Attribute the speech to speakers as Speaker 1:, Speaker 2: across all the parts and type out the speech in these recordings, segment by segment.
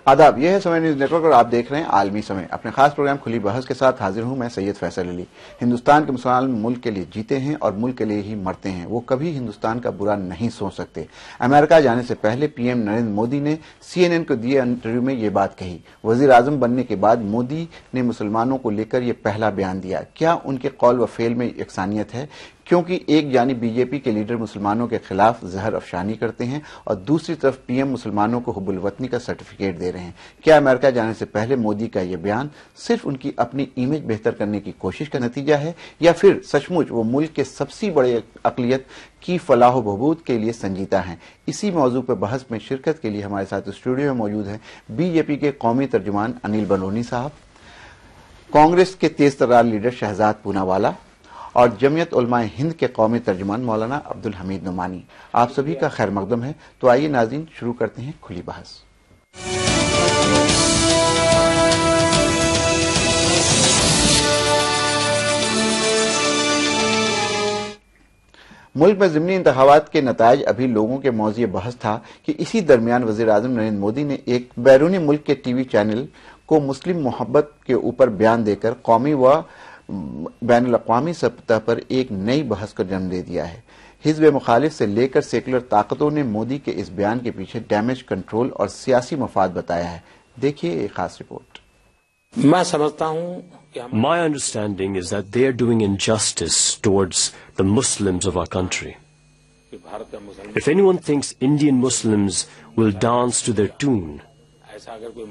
Speaker 1: आदाब, यह है समय न्यूज नेटवर्क और आप देख रहे हैं आलमी समय। अपने खास प्रोग्राम खुली बहस के साथ हाजिर हूं मैं सैयद फैसल अली। हिंदुस्तान के मुसलमान मुल्क के लिए जीते हैं और मुल्क के लिए ही मरते हैं। वो कभी हिंदुस्तान का बुरा नहीं सोच सकते। अमेरिका जाने से पहले पीएम नरेंद्र मोदी ने CNN को दिए इंटरव्यू में ये बात कही। वजीर आजम बनने के बाद मोदी ने मुसलमानों को लेकर ये पहला बयान दिया। क्या उनके कौल व फेल में यकसानियत है? क्योंकि एक जानिब बीजेपी के लीडर मुसलमानों के खिलाफ जहर अफशानी करते हैं और दूसरी तरफ पीएम मुसलमानों को हुब्बुल वतनी का सर्टिफिकेट दे रहे हैं। क्या अमेरिका जाने से पहले मोदी का यह बयान सिर्फ उनकी अपनी इमेज बेहतर करने की कोशिश का नतीजा है या फिर सचमुच वो मुल्क के सबसे बड़े अकलियत की फलाह बहबूद के लिए संजीदा हैं? इसी मौजू पर बहस में शिरकत के लिए हमारे साथ स्टूडियो में मौजूद हैं बीजेपी के कौमी तर्जुमान अनिल बलूनी साहब, कांग्रेस के तेज तर्रार लीडर शहजाद पूनावाला और जमीयत उलमाए हिंद के कौमी तर्जुमान मौलाना अब्दुल हमीद नुमानी। आप सभी का खैर मकदम है। तो आइए नाज़रीन, शुरू करते हैं खुली बहस। मुल्क में ज़िमनी इंतखाबात के नतायज अभी लोगों के मौज़े बहस था कि इसी दरमियान वज़ीर आज़म नरेंद्र मोदी ने एक बैरूनी मुल्क के टीवी चैनल को मुस्लिम मोहब्बत के ऊपर बयान देकर कौमी व बैनुल-अक़वामी सतह पर एक नई बहस को जन्म दे दिया है। हिज़्ब मुखालिफ से लेकर सेकुलर ताकतों ने मोदी के इस बयान के पीछे डैमेज कंट्रोल और सियासी मफाद बताया है। देखिए एक खास रिपोर्ट।
Speaker 2: मैं समझता हूं कि
Speaker 3: My understanding is that they are doing injustice towards the Muslims of our country. If anyone thinks Indian Muslims will dance to their tune,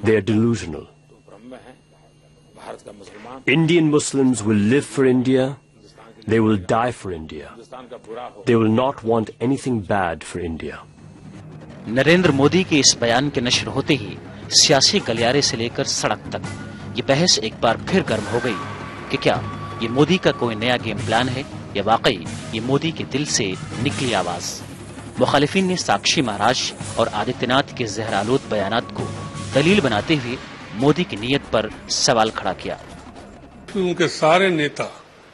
Speaker 3: they are delusional. Indian Muslims will live for India, they will die for India. They will not want anything bad for India.
Speaker 4: Narendra Modi के इस बयान के नश्र होते ही सियासी गलियारे से लेकर सड़क तक ये बहस एक बार फिर गर्म हो गई कि क्या ये मोदी का कोई नया गेम प्लान है या वाकई ये मोदी के दिल से निकली आवाज। मुखालिफिन ने साक्षी महाराज और आदित्यनाथ के जहरालूद बयानात को दलील बनाते हुए मोदी की नीयत पर सवाल खड़ा किया।
Speaker 5: उनके सारे नेता,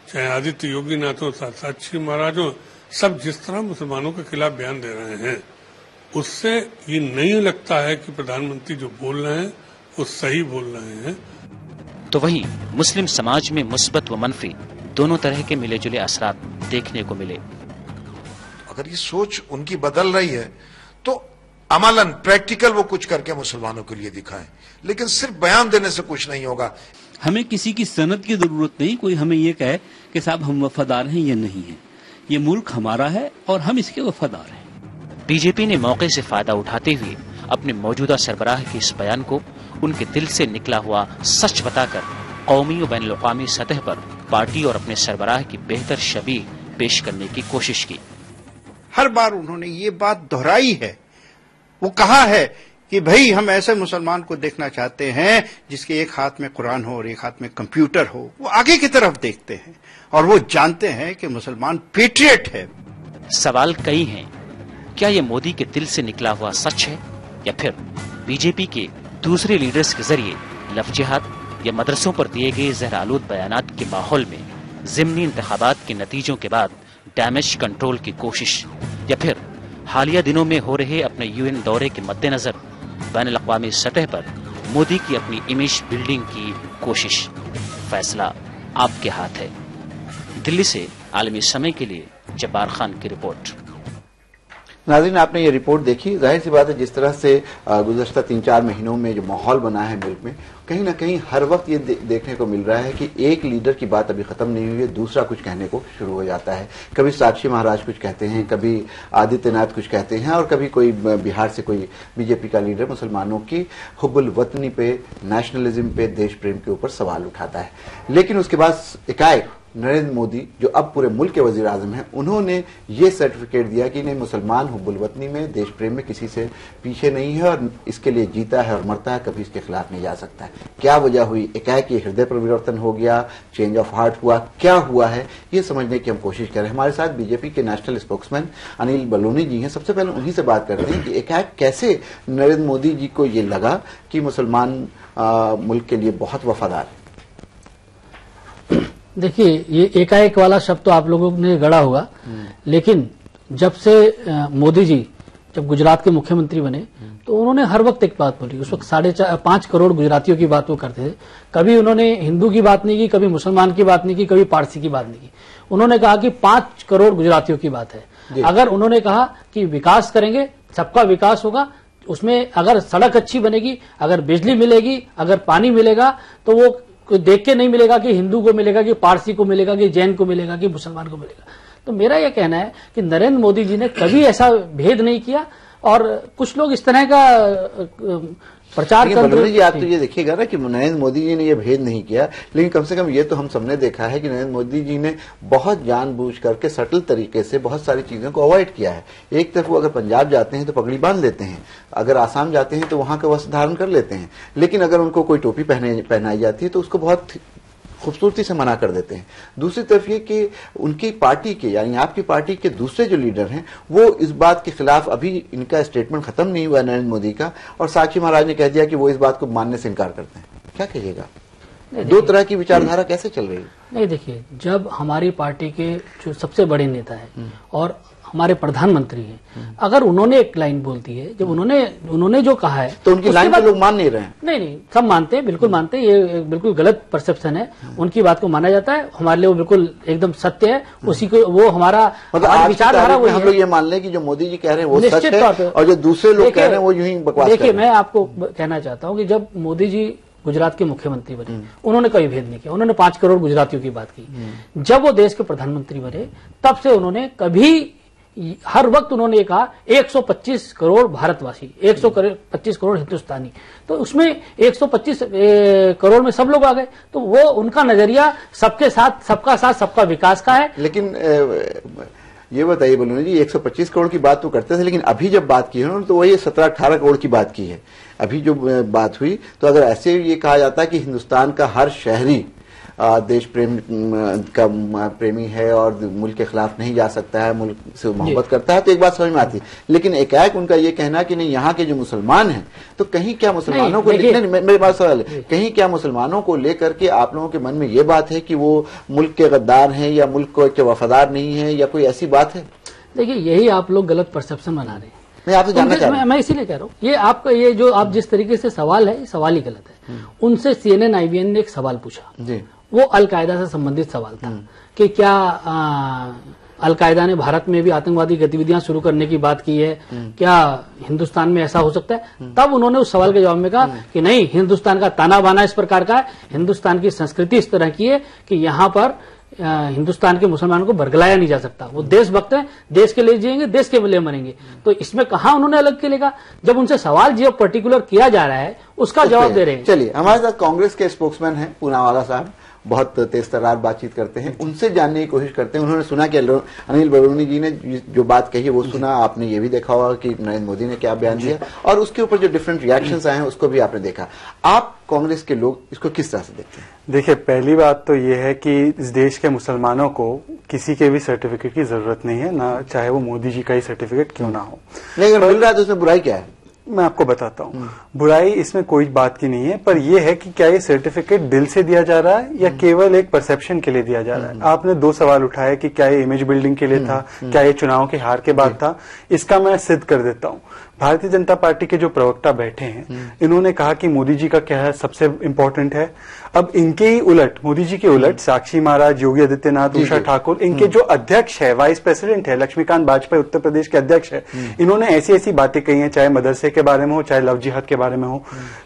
Speaker 5: चाहे आदित्य योगी नाथ हो, साक्षी महाराज हो, सब जिस तरह मुसलमानों के खिलाफ बयान दे रहे हैं, उससे ये नहीं लगता है कि प्रधानमंत्री जो बोल रहे हैं वो सही बोल रहे हैं।
Speaker 4: तो वहीं मुस्लिम समाज में मुस्बत व मनफी दोनों तरह के मिले जुले असरात देखने को मिले।
Speaker 6: अगर ये सोच उनकी बदल रही है तो अमलन प्रैक्टिकल वो कुछ करके मुसलमानों के लिए दिखाएं, लेकिन सिर्फ बयान देने से कुछ नहीं होगा।
Speaker 7: हमें किसी की सनद की जरूरत नहीं, कोई हमें ये कहे कि साहब हम वफादार हैं या नहीं है। ये मुल्क हमारा है और हम इसके वफादार हैं।
Speaker 4: बीजेपी ने मौके से फायदा उठाते हुए अपने मौजूदा सरबराह के इस बयान को उनके दिल से निकला हुआ सच बताकर कौमी और बैनुल-अक़वामी सतह पर पार्टी और अपने सरबराह की बेहतर छवि पेश करने की कोशिश की।
Speaker 8: हर बार उन्होंने ये बात दोहराई है, वो कहा है कि भाई हम ऐसे मुसलमान को देखना चाहते हैं जिसके एक हाथ में कुरान हो और एक हाथ में कंप्यूटर हो। वो आगे की तरफ देखते हैं और वो जानते हैं कि मुसलमान पेट्रियट है।
Speaker 4: सवाल कई हैं, क्या ये मोदी के दिल से निकला हुआ सच है या फिर बीजेपी के दूसरे लीडर्स के जरिए लफ्जिहात या मदरसों पर दिए गए जहरालूद बयानात के माहौल में ज़िमनी इंतखाबात के नतीजों के बाद डैमेज कंट्रोल की कोशिश, या फिर हालिया दिनों में हो रहे अपने UN दौरे के मद्देनजर बैनुल-अक़वामी सतह पर मोदी की अपनी इमेज बिल्डिंग की कोशिश। फैसला आपके हाथ है। दिल्ली से आलमी समय के लिए जब्बार खान की रिपोर्ट।
Speaker 1: नाज़रीन, आपने ये रिपोर्ट देखी। जाहिर सी बात है, जिस तरह से गुज़श्ता 3-4 महीनों में जो माहौल बना है मुल्क में, कहीं ना कहीं हर वक्त ये देखने को मिल रहा है कि एक लीडर की बात अभी खत्म नहीं हुई है, दूसरा कुछ कहने को शुरू हो जाता है। कभी साक्षी महाराज कुछ कहते हैं, कभी आदित्यनाथ कुछ कहते हैं और कभी कोई बिहार से कोई बीजेपी का लीडर मुसलमानों की हुब्बुल वतनी पे, नेशनलिज्म पे, देश प्रेम के ऊपर सवाल उठाता है। लेकिन उसके बाद एकाएक नरेंद्र मोदी, जो अब पूरे मुल्क के वजीर आजम हैं, उन्होंने ये सर्टिफिकेट दिया कि नहीं, मुसलमान हुब्बुल वतनी में, देश प्रेम में किसी से पीछे नहीं है और इसके लिए जीता है और मरता है, कभी इसके खिलाफ नहीं जा सकता है। क्या वजह हुई? एकाएक ये हृदय परिवर्तन हो गया, चेंज ऑफ हार्ट हुआ, क्या हुआ है, ये समझने की हम कोशिश कर रहे हैं। हमारे साथ बीजेपी के नेशनल स्पोक्समैन अनिल बलूनी जी हैं। सबसे पहले उन्हीं से बात करते हैं कि एकाएक कैसे नरेंद्र मोदी जी को ये लगा कि मुसलमान मुल्क के लिए बहुत वफादार है।
Speaker 9: देखिए, ये एकाएक वाला शब्द तो आप लोगों ने गढ़ा होगा, लेकिन जब से मोदी जी जब गुजरात के मुख्यमंत्री बने तो उन्होंने हर वक्त एक बात बोली। उस वक्त 5.5 करोड़ गुजरातियों की बात वो करते थे। कभी उन्होंने हिंदू की बात नहीं की, कभी मुसलमान की बात नहीं की, कभी पारसी की बात नहीं की। उन्होंने कहा कि 5 करोड़ गुजरातियों की बात है। अगर उन्होंने कहा कि विकास करेंगे, सबका विकास होगा, उसमें अगर सड़क अच्छी बनेगी, अगर बिजली मिलेगी, अगर पानी मिलेगा, तो वो देख के नहीं मिलेगा कि हिंदू को मिलेगा, कि पारसी को मिलेगा, कि जैन को मिलेगा, कि मुसलमान को मिलेगा। तो मेरा यह कहना है कि नरेंद्र मोदी जी ने कभी ऐसा भेद नहीं किया, और कुछ लोग इस तरह का प्रचार कर
Speaker 1: बलूनी जी, आप तो ये देखिएगा ना कि नरेंद्र मोदी जी ने ये भेद नहीं किया, लेकिन कम से कम ये तो हम सबने देखा है कि नरेंद्र मोदी जी ने बहुत जानबूझ करके सटल तरीके से बहुत सारी चीजों को अवॉइड किया है। एक तरफ वो अगर पंजाब जाते हैं तो पगड़ी बांध लेते हैं, अगर आसाम जाते हैं तो वहां का वस्त्र धारण कर लेते हैं, लेकिन अगर उनको कोई टोपी पहनाई जाती है तो उसको बहुत खूबसूरती से मना कर देते हैं। दूसरी तरफ ये कि उनकी पार्टी के, यानी आपकी पार्टी के दूसरे जो लीडर हैं, वो इस बात के खिलाफ, अभी इनका स्टेटमेंट खत्म नहीं हुआ नरेंद्र मोदी का, और साक्षी महाराज ने कह दिया कि वो इस बात को मानने से इनकार करते हैं। क्या कहिएगा? दो तरह की विचारधारा कैसे चल रही है? नहीं,
Speaker 9: देखिए, जब हमारी पार्टी के जो सबसे बड़े नेता है और हमारे प्रधानमंत्री हैं, अगर उन्होंने एक लाइन बोल दी है, जब उन्होंने जो कहा है,
Speaker 1: तो उनकी लाइन तो लोग मान नहीं रहे हैं।
Speaker 9: नहीं, सब मानते हैं, बिल्कुल मानते हैं। ये बिल्कुल गलत परसेप्शन है। उनकी बात को माना जाता है, हमारे लिए वो बिल्कुल एकदम सत्य है। उसी को वो हमारा विचारधारा, वो
Speaker 1: हम लोग ये मान लें कि जो मोदी जी कह रहे हैं वो सच है, और जो दूसरे लोग कह रहे हैं वो यूं ही बकवास।
Speaker 9: देखिए, मैं आपको कहना चाहता हूँ कि जब मोदी जी गुजरात के मुख्यमंत्री बने, उन्होंने कोई भेद नहीं किया। उन्होंने 5 करोड़ गुजरातियों की बात की। जब वो देश के प्रधानमंत्री बने, तब से उन्होंने कभी, हर वक्त उन्होंने ये कहा 125 करोड़ भारतवासी, 125 करोड़ हिंदुस्तानी, तो उसमें 125 करोड़ में सब लोग आ गए। तो वो उनका नजरिया सबके साथ, सबका साथ, सबका विकास का है।
Speaker 1: लेकिन ये बताइए बलूनी जी, 125 करोड़ की बात तो करते थे, लेकिन अभी जब बात की है उन्होंने तो वही 17-18 करोड़ की बात की है। अभी जो बात हुई, तो अगर ऐसे ये कहा जाता है कि हिंदुस्तान का हर शहरी देश प्रेम का प्रेमी है और मुल्क के खिलाफ नहीं जा सकता है, मुल्क से मोहब्बत करता है, तो एक बात समझ में आती है। लेकिन एकाएक उनका ये कहना कि नहीं, यहाँ के जो मुसलमान हैं, तो कहीं क्या मुसलमानों को, मेरी बात सवाल है, कहीं क्या मुसलमानों को लेकर के आप लोगों के मन में ये बात है कि वो मुल्क के गद्दार हैं, या मुल्क को वफादार नहीं है, या कोई ऐसी बात है?
Speaker 9: देखिए, यही आप लोग गलत परसेप्शन बना रहे हैं।
Speaker 1: मैं आपसे जानना चाह रहा हूं।
Speaker 9: मैं इसीलिए कह रहा हूँ, ये आपका ये जो आप जिस तरीके से सवाल है, सवाल ही गलत है। उनसे CNN IBN ने एक सवाल पूछा जी, वो अलकायदा से संबंधित सवाल था कि क्या अलकायदा ने भारत में भी आतंकवादी गतिविधियां शुरू करने की बात की है, क्या हिंदुस्तान में ऐसा हो सकता है? तब उन्होंने उस सवाल के जवाब में कहा कि नहीं, हिंदुस्तान का ताना बाना इस प्रकार का है, हिंदुस्तान की संस्कृति इस तरह की है कि यहाँ पर हिंदुस्तान के मुसलमानों को बरगलाया नहीं जा सकता। वो देशभक्त हैं, देश के लिए जिएंगे, देश के लिए मरेंगे। तो इसमें कहा उन्होंने अलग के लेगा? जब उनसे सवाल जो पर्टिकुलर किया जा रहा है उसका जवाब दे रहे हैं।
Speaker 1: चलिए, हमारे साथ कांग्रेस के स्पोक्समैन हैं पूनावाला साहब, बहुत तेज तर्रार बातचीत करते हैं, उनसे जानने की कोशिश करते हैं। उन्होंने सुना कि अनिल बलूनी जी ने जो बात कही वो सुना, आपने ये भी देखा होगा कि नरेंद्र मोदी ने क्या बयान दिया, और उसके ऊपर जो डिफरेंट रिएक्शंस आए हैं उसको भी आपने देखा। आप कांग्रेस के लोग इसको किस तरह से देखते हैं?
Speaker 10: देखिए, पहली बात तो ये है कि इस देश के मुसलमानों को किसी के भी सर्टिफिकेट की जरूरत नहीं है, ना चाहे वो मोदी जी का ही सर्टिफिकेट क्यों ना हो।
Speaker 1: लेकिन मिल रहा है तो उसमें बुराई क्या है?
Speaker 10: मैं आपको बताता हूँ। बुराई इसमें कोई बात की नहीं है, पर यह है कि क्या ये सर्टिफिकेट दिल से दिया जा रहा है या केवल एक परसेप्शन के लिए दिया जा रहा है। आपने 2 सवाल उठाए कि क्या ये इमेज बिल्डिंग के लिए था, क्या ये चुनाव के हार के बाद था। इसका मैं सिद्ध कर देता हूँ। भारतीय जनता पार्टी के जो प्रवक्ता बैठे हैं, इन्होंने कहा कि मोदी जी का क्या है सबसे इम्पोर्टेंट है। अब इनके ही उलट, मोदी जी के उलट, साक्षी महाराज, योगी आदित्यनाथ, उषा ठाकुर, इनके जो अध्यक्ष है, वाइस प्रेसिडेंट है, लक्ष्मीकांत वाजपेयी उत्तर प्रदेश के अध्यक्ष है, इन्होंने ऐसी ऐसी बातें कही हैं, चाहे मदरसे के बारे में हो, चाहे लव जिहाद के बारे में हो।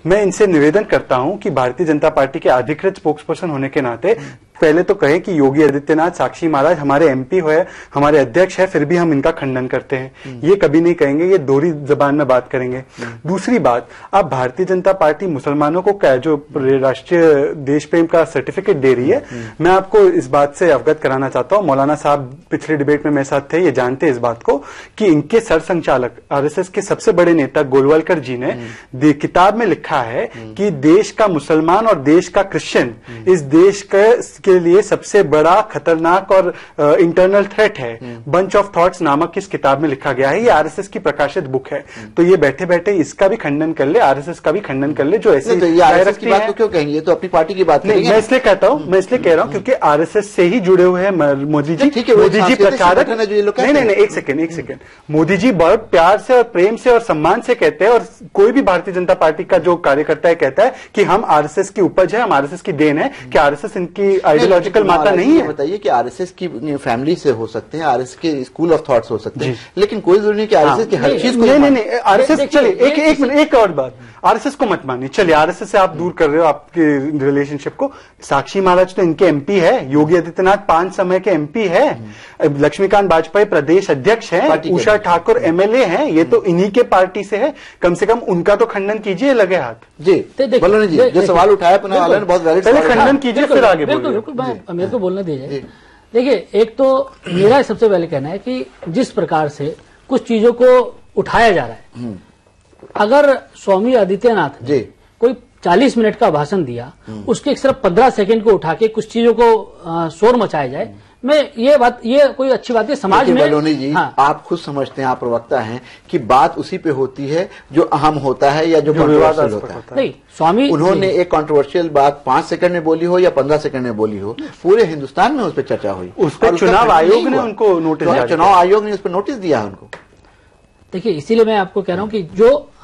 Speaker 10: मैं इनसे निवेदन करता हूं कि भारतीय जनता पार्टी के अधिकृत स्पोक्सपर्सन होने के नाते पहले तो कहें कि योगी आदित्यनाथ, साक्षी महाराज हमारे MP है, हमारे अध्यक्ष है, फिर भी हम इनका खंडन करते हैं। ये कभी नहीं कहेंगे, ये दोहरी जबान में बात करेंगे। दूसरी बात, आप भारतीय जनता पार्टी मुसलमानों को जो राष्ट्रीय देश प्रेम का सर्टिफिकेट दे रही है, मैं आपको इस बात से अवगत कराना चाहता हूं। मौलाना साहब पिछले डिबेट में मेरे साथ थे, ये जानते हैं इस बात को कि इनके सरसंचालक RSS के सबसे बड़े नेता गोलवालकर जी ने किताब में लिखा है कि देश का मुसलमान और देश का क्रिश्चियन इस देश के लिए सबसे बड़ा खतरनाक और इंटरनल थ्रेट है। बंच ऑफ थॉट्स नामक इस किताब में लिखा गया है। ये RSS की प्रकाशित बुक है। तो ये बैठे बैठे इसका भी खंडन कर ले, आरएसएस का भी खंडन कर ले, जो ऐसी
Speaker 1: तो आरएसएस की बात को क्यों कहेंगे, ये तो अपनी पार्टी की बात
Speaker 10: नहीं, मैं इसलिए कहता हूं, मैं इसलिए कह रहा हूं क्योंकि आरएसएस से ही जुड़े हुए हैं मोदी जी। मोदी जी प्रचारक नहीं, एक सेकंड, मोदी जी बहुत प्यार से और प्रेम से और सम्मान से कहते हैं, और कोई भी भारतीय जनता पार्टी का जो कार्यकर्ता है कहता है कि हम आरएसएस की उपज है, हम आरएसएस की देन है, कि आरएसएस इनकी आइडियोलॉजिकल माता नहीं है।
Speaker 1: बताइए कि आरएसएस की फैमिली से हो सकते हैं, आरएसएस के स्कूल ऑफ थॉट्स हो सकते हैं, लेकिन कोई जरूरी नहीं कि आरएसएस की हर चीज को
Speaker 10: नहीं, आरएसएस चलिए एक मिनट, एक और बात, आरएसएस को मत मानिए, चलिए आरएसएस से आप दूर कर रहे हो आपके रिलेशनशिप को। साक्षी महाराज तो इनके एमपी है, योगी आदित्यनाथ 5 समय के एमपी है, लक्ष्मीकांत वाजपेयी प्रदेश अध्यक्ष हैं, उषा ठाकुर एमएलए हैं, ये तो इन्हीं के पार्टी से है, कम से कम उनका तो खंडन कीजिए लगे हाथ।
Speaker 1: जी बोलो जी, जो सवाल उठाया पुनः वाले ने बहुत वैलिड
Speaker 10: पहले खंडन कीजिए फिर आगे बोलिए।
Speaker 9: बिल्कुल मेरे को बोलने दीजिए। देखिए, एक तो मेरा सबसे पहले कहना है कि जिस प्रकार से कुछ चीजों को उठाया जा रहा है, अगर स्वामी आदित्यनाथ ने कोई 40 मिनट का भाषण दिया, उसके सिर्फ 15 सेकंड को उठा के कुछ चीजों को शोर मचाया जाए, मैं ये कोई अच्छी बात है समाज में।
Speaker 1: बलोनी जी, हाँ। आप खुद समझते हैं, आप प्रवक्ता हैं, कि बात उसी पे होती है जो अहम होता है या जो कंट्रोवर्शियल होता है।
Speaker 9: नहीं, स्वामी
Speaker 1: उन्होंने एक कंट्रोवर्शियल बात 5 सेकंड में बोली हो या 15 सेकंड में बोली हो, पूरे हिंदुस्तान में उस पर चर्चा हुई,
Speaker 10: उस पर चुनाव आयोग ने उनको नोटिस दिया,
Speaker 1: चुनाव आयोग ने उस पर नोटिस दिया उनको।
Speaker 9: देखिए, इसीलिए मैं आपको कह रहा हूं कि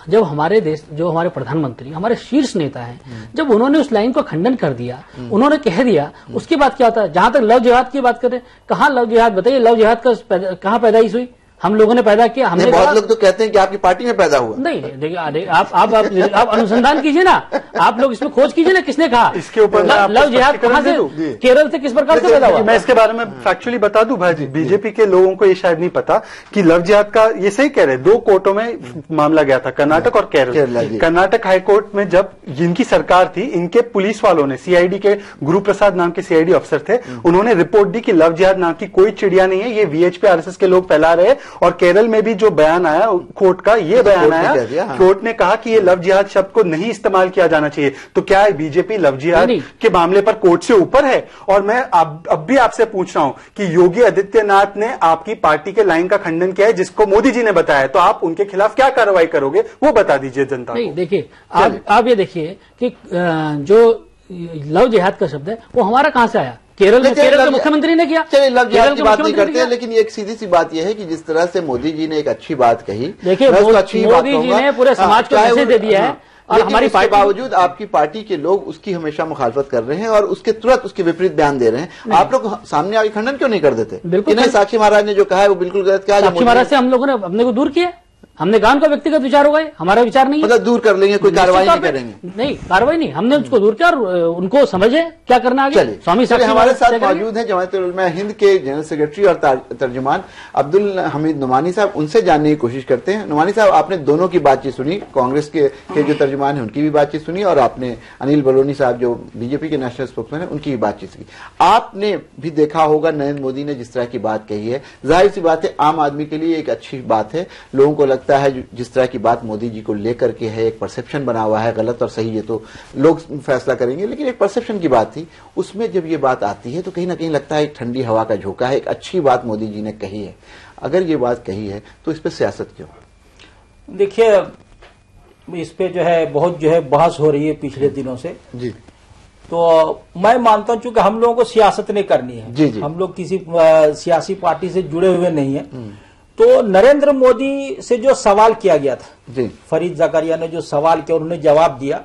Speaker 9: जब हमारे देश, जो हमारे प्रधानमंत्री, हमारे शीर्ष नेता हैं, जब उन्होंने उस लाइन को खंडन कर दिया, उन्होंने कह दिया, उसके बाद क्या होता है? जहां तक लव जिहाद की बात करें, कहां लव जिहाद, बताइए लव जिहाद का कहां पैदाइश हुई? हम लोगों ने पैदा किया। हमने
Speaker 1: बहुत लोग तो कहते हैं कि आपकी पार्टी में पैदा हुआ।
Speaker 9: नहीं, देखिए आप अनुसंधान कीजिए ना, आप लोग इसमें खोज कीजिए ना, किसने कहा
Speaker 10: इसके ऊपर
Speaker 9: लव जिहाद कहां से, केरल से किस प्रकार से पैदा हुआ?
Speaker 10: मैं इसके बारे में फैक्चुअली बता दूं भाई, बीजेपी के लोगों को ये शायद नहीं पता कि लव जिहाद का, ये सही कह रहे, 2 कोर्टों में मामला गया था, कर्नाटक और केरल। कर्नाटक हाईकोर्ट में जब जिनकी सरकार थी, इनके पुलिस वालों ने, सीआईडी के गुरु प्रसाद नाम के सीआईडी अफसर थे, उन्होंने रिपोर्ट दी कि लव जिहाद नाम की कोई चिड़िया नहीं है, ये वीएचपी आरएसएस के लोग फैला रहे। और केरल में भी जो बयान आया कोर्ट का, ये बयान आया, कोर्ट ने कहा कि ये लव जिहाद शब्द को नहीं इस्तेमाल किया जाना चाहिए। तो क्या बीजेपी लव जिहाद के मामले पर कोर्ट से ऊपर है? और मैं अब भी आपसे पूछ रहा हूं कि योगी आदित्यनाथ ने आपकी पार्टी के लाइन का खंडन किया है, जिसको मोदी जी ने बताया, तो आप उनके खिलाफ क्या कार्रवाई करोगे, वो बता दीजिए जनता को।
Speaker 9: देखिए, आप ये देखिए कि जो लव जिहाद का शब्द है, वो हमारा कहां से आया? केरल के मुख्यमंत्री ने किया।
Speaker 1: चलिए, लव जिहाद की बात नहीं करते हैं, लेकिन एक सीधी सी बात यह है कि जिस तरह से मोदी जी ने एक अच्छी बात कही,
Speaker 9: देखिए मोदी जी ने पूरे समाज को मैसेज दे दिया है, और हमारी पार्टी के बावजूद
Speaker 1: आपकी पार्टी के लोग उसकी हमेशा मुखालफत कर रहे हैं और उसके तुरंत उसके विपरीत बयान दे रहे हैं। आप लोग सामने आगे खंडन क्यों नहीं कर देते?
Speaker 9: बिल्कुल
Speaker 1: नहीं, साक्षी महाराज ने जो कहा है वो बिल्कुल गलत कहा।
Speaker 9: साक्षी महाराज से हम लोगों ने अपने को दूर किया, हमने कहा उनका व्यक्तिगत विचार होगा, हमारा विचार नहीं है,
Speaker 1: मतलब दूर कर लेंगे, कोई कार्रवाई नहीं करेंगे।
Speaker 9: नहीं, कार्रवाई नहीं, हमने उसको दूर किया और उनको समझे क्या करना आगे।
Speaker 1: स्वामी साहब हमारे साथ मौजूद हैं जमात उलमा हिंद के जनरल सेक्रेटरी और तर्जुमान अब्दुल हमीद नुमानी साहब, उनसे जानने की कोशिश करते हैं। नुमानी साहब, आपने दोनों की बातचीत सुनी, कांग्रेस के जो तर्जुमान है उनकी भी बातचीत सुनी, और आपने अनिल बलोनी साहब जो बीजेपी के नेशनल स्पोक्समैन है उनकी भी बातचीत सुनी। आपने भी देखा होगा नरेंद्र मोदी ने जिस तरह की बात कही है, जाहिर सी बात है आम आदमी के लिए एक अच्छी बात है। लोगों को लगता है जिस तरह की बात मोदी जी को लेकर के है, एक परसेप्शन बना हुआ है, गलत और सही ये तो लोग फैसला करेंगे, लेकिन एक परसेप्शन की बात थी। उसमें जब ये बात आती है तो कहीं ना कहीं लगता है एक ठंडी हवा का झोंका है, एक अच्छी बात मोदी जी ने कही है। अगर ये बात कही है तो इस पर सियासत क्यों?
Speaker 11: देखिए, इस पे जो है बहुत बहस हो रही है पिछले दिनों से
Speaker 1: जी।
Speaker 11: तो मैं मानता हूं चूंकि हम लोगों को सियासत नहीं करनी है,
Speaker 1: जी।
Speaker 11: हम लोग किसी सियासी पार्टी से जुड़े हुए नहीं है, तो नरेंद्र मोदी से जो सवाल किया गया था
Speaker 1: जी,
Speaker 11: फरीद जकारिया ने जो सवाल किया, उन्होंने जवाब दिया,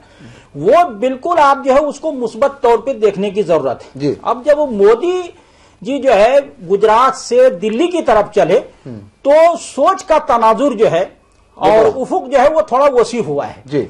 Speaker 11: वो बिल्कुल आप जो है उसको मुस्बत तौर पे देखने की जरूरत है
Speaker 1: जी।
Speaker 11: अब जब मोदी जी जो है गुजरात से दिल्ली की तरफ चले तो सोच का तनाजुर जो है और उफुक जो है वो थोड़ा वसी हुआ है
Speaker 1: जी।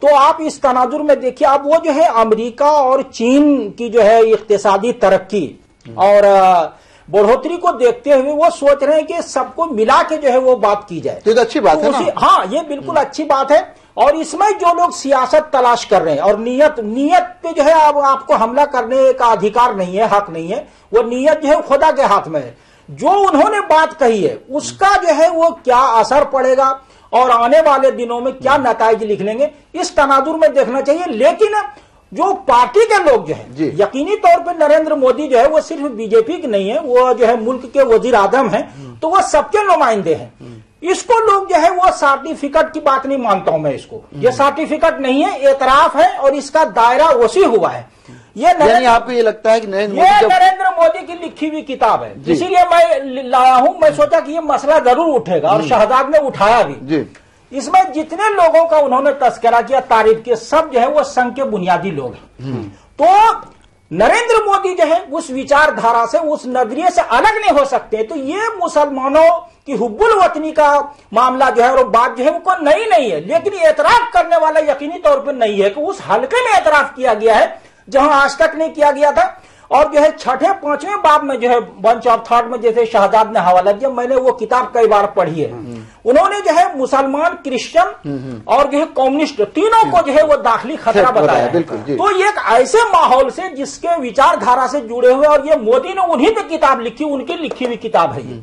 Speaker 11: तो आप इस तनाजुर में देखिए, आप वो जो है अमेरिका और चीन की जो है इक्तिसादी तरक्की और बढ़ोतरी को देखते हुए वो सोच रहे हैं कि सबको मिला के जो है वो बात की जाए।
Speaker 1: तो अच्छी बात है ना?
Speaker 11: हाँ, ये बिल्कुल अच्छी बात है। और इसमें जो लोग सियासत तलाश कर रहे हैं और नियत पे जो है आपको हमला करने का अधिकार नहीं है, हक नहीं है, वो नियत जो है खुदा के हाथ में है। जो उन्होंने बात कही है उसका जो है वो क्या असर पड़ेगा और आने वाले दिनों में क्या नताइज निकलेंगे, इस तनाजुर में देखना चाहिए। लेकिन जो पार्टी के लोग जो है, यकीनी तौर पे नरेंद्र मोदी जो है वो सिर्फ बीजेपी के नहीं है, वो जो है मुल्क के वजीर आजम हैं, तो वो सबके नुमाइंदे हैं। इसको लोग जो है वो सर्टिफिकेट की बात नहीं मानता हूं मैं इसको। ये सर्टिफिकेट नहीं है, एतराफ है और इसका दायरा वसी हुआ है।
Speaker 1: यानी आपको ये लगता है कि
Speaker 11: नरेंद्र मोदी की लिखी हुई किताब है, इसीलिए मैं लाया हूं। मैं सोचा कि ये मसला जरूर उठेगा और शहजाद ने उठाया भी। इसमें जितने लोगों का उन्होंने तस्करा किया, तारीफ किया, सब जो है वो संघ के बुनियादी लोग हैं। तो नरेंद्र मोदी जो है उस विचारधारा से, उस नजरिए से अलग नहीं हो सकते। तो ये मुसलमानों की हुब्बुल वतनी का मामला जो है और बात जो है वो कोई नई नहीं है, लेकिन एतराफ करने वाला यकीनी तौर पर नहीं है कि उस हल्के में एतराफ किया गया है जहां आज तक नहीं किया गया था। और जो है छठे पांचवें बाब में जो है बंच ऑफ थॉट में जैसे शहजाद ने हवाला दिया, मैंने वो किताब कई बार पढ़ी है। उन्होंने जो है मुसलमान, क्रिश्चियन और जो है कम्युनिस्ट तीनों को जो है वो दाखिली खतरा बताया है। तो ये एक ऐसे माहौल से जिसके विचारधारा से जुड़े हुए, और ये मोदी ने उन्हीं पे किताब लिखी, उनकी लिखी हुई किताब है ये।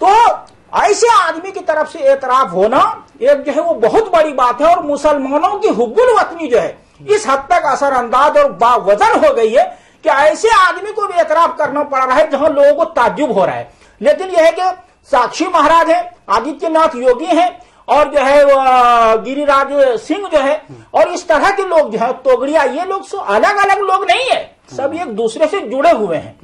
Speaker 11: तो ऐसे आदमी की तरफ से एतराफ होना एक जो है वो बहुत बड़ी बात है। और मुसलमानों की हुब्बुल वतनी जो है इस हद तक असरअंदाज और बावजन हो गई है कि ऐसे आदमी को भी एतराफ करना पड़ रहा है जहां लोगों को ताज्जुब हो रहा है। लेकिन यह है कि साक्षी महाराज है, आदित्यनाथ योगी है और जो है गिरिराज सिंह जो है और इस तरह के लोग जो है, तोगड़िया, ये लोग अलग अलग लोग नहीं है, सब एक दूसरे से जुड़े हुए हैं।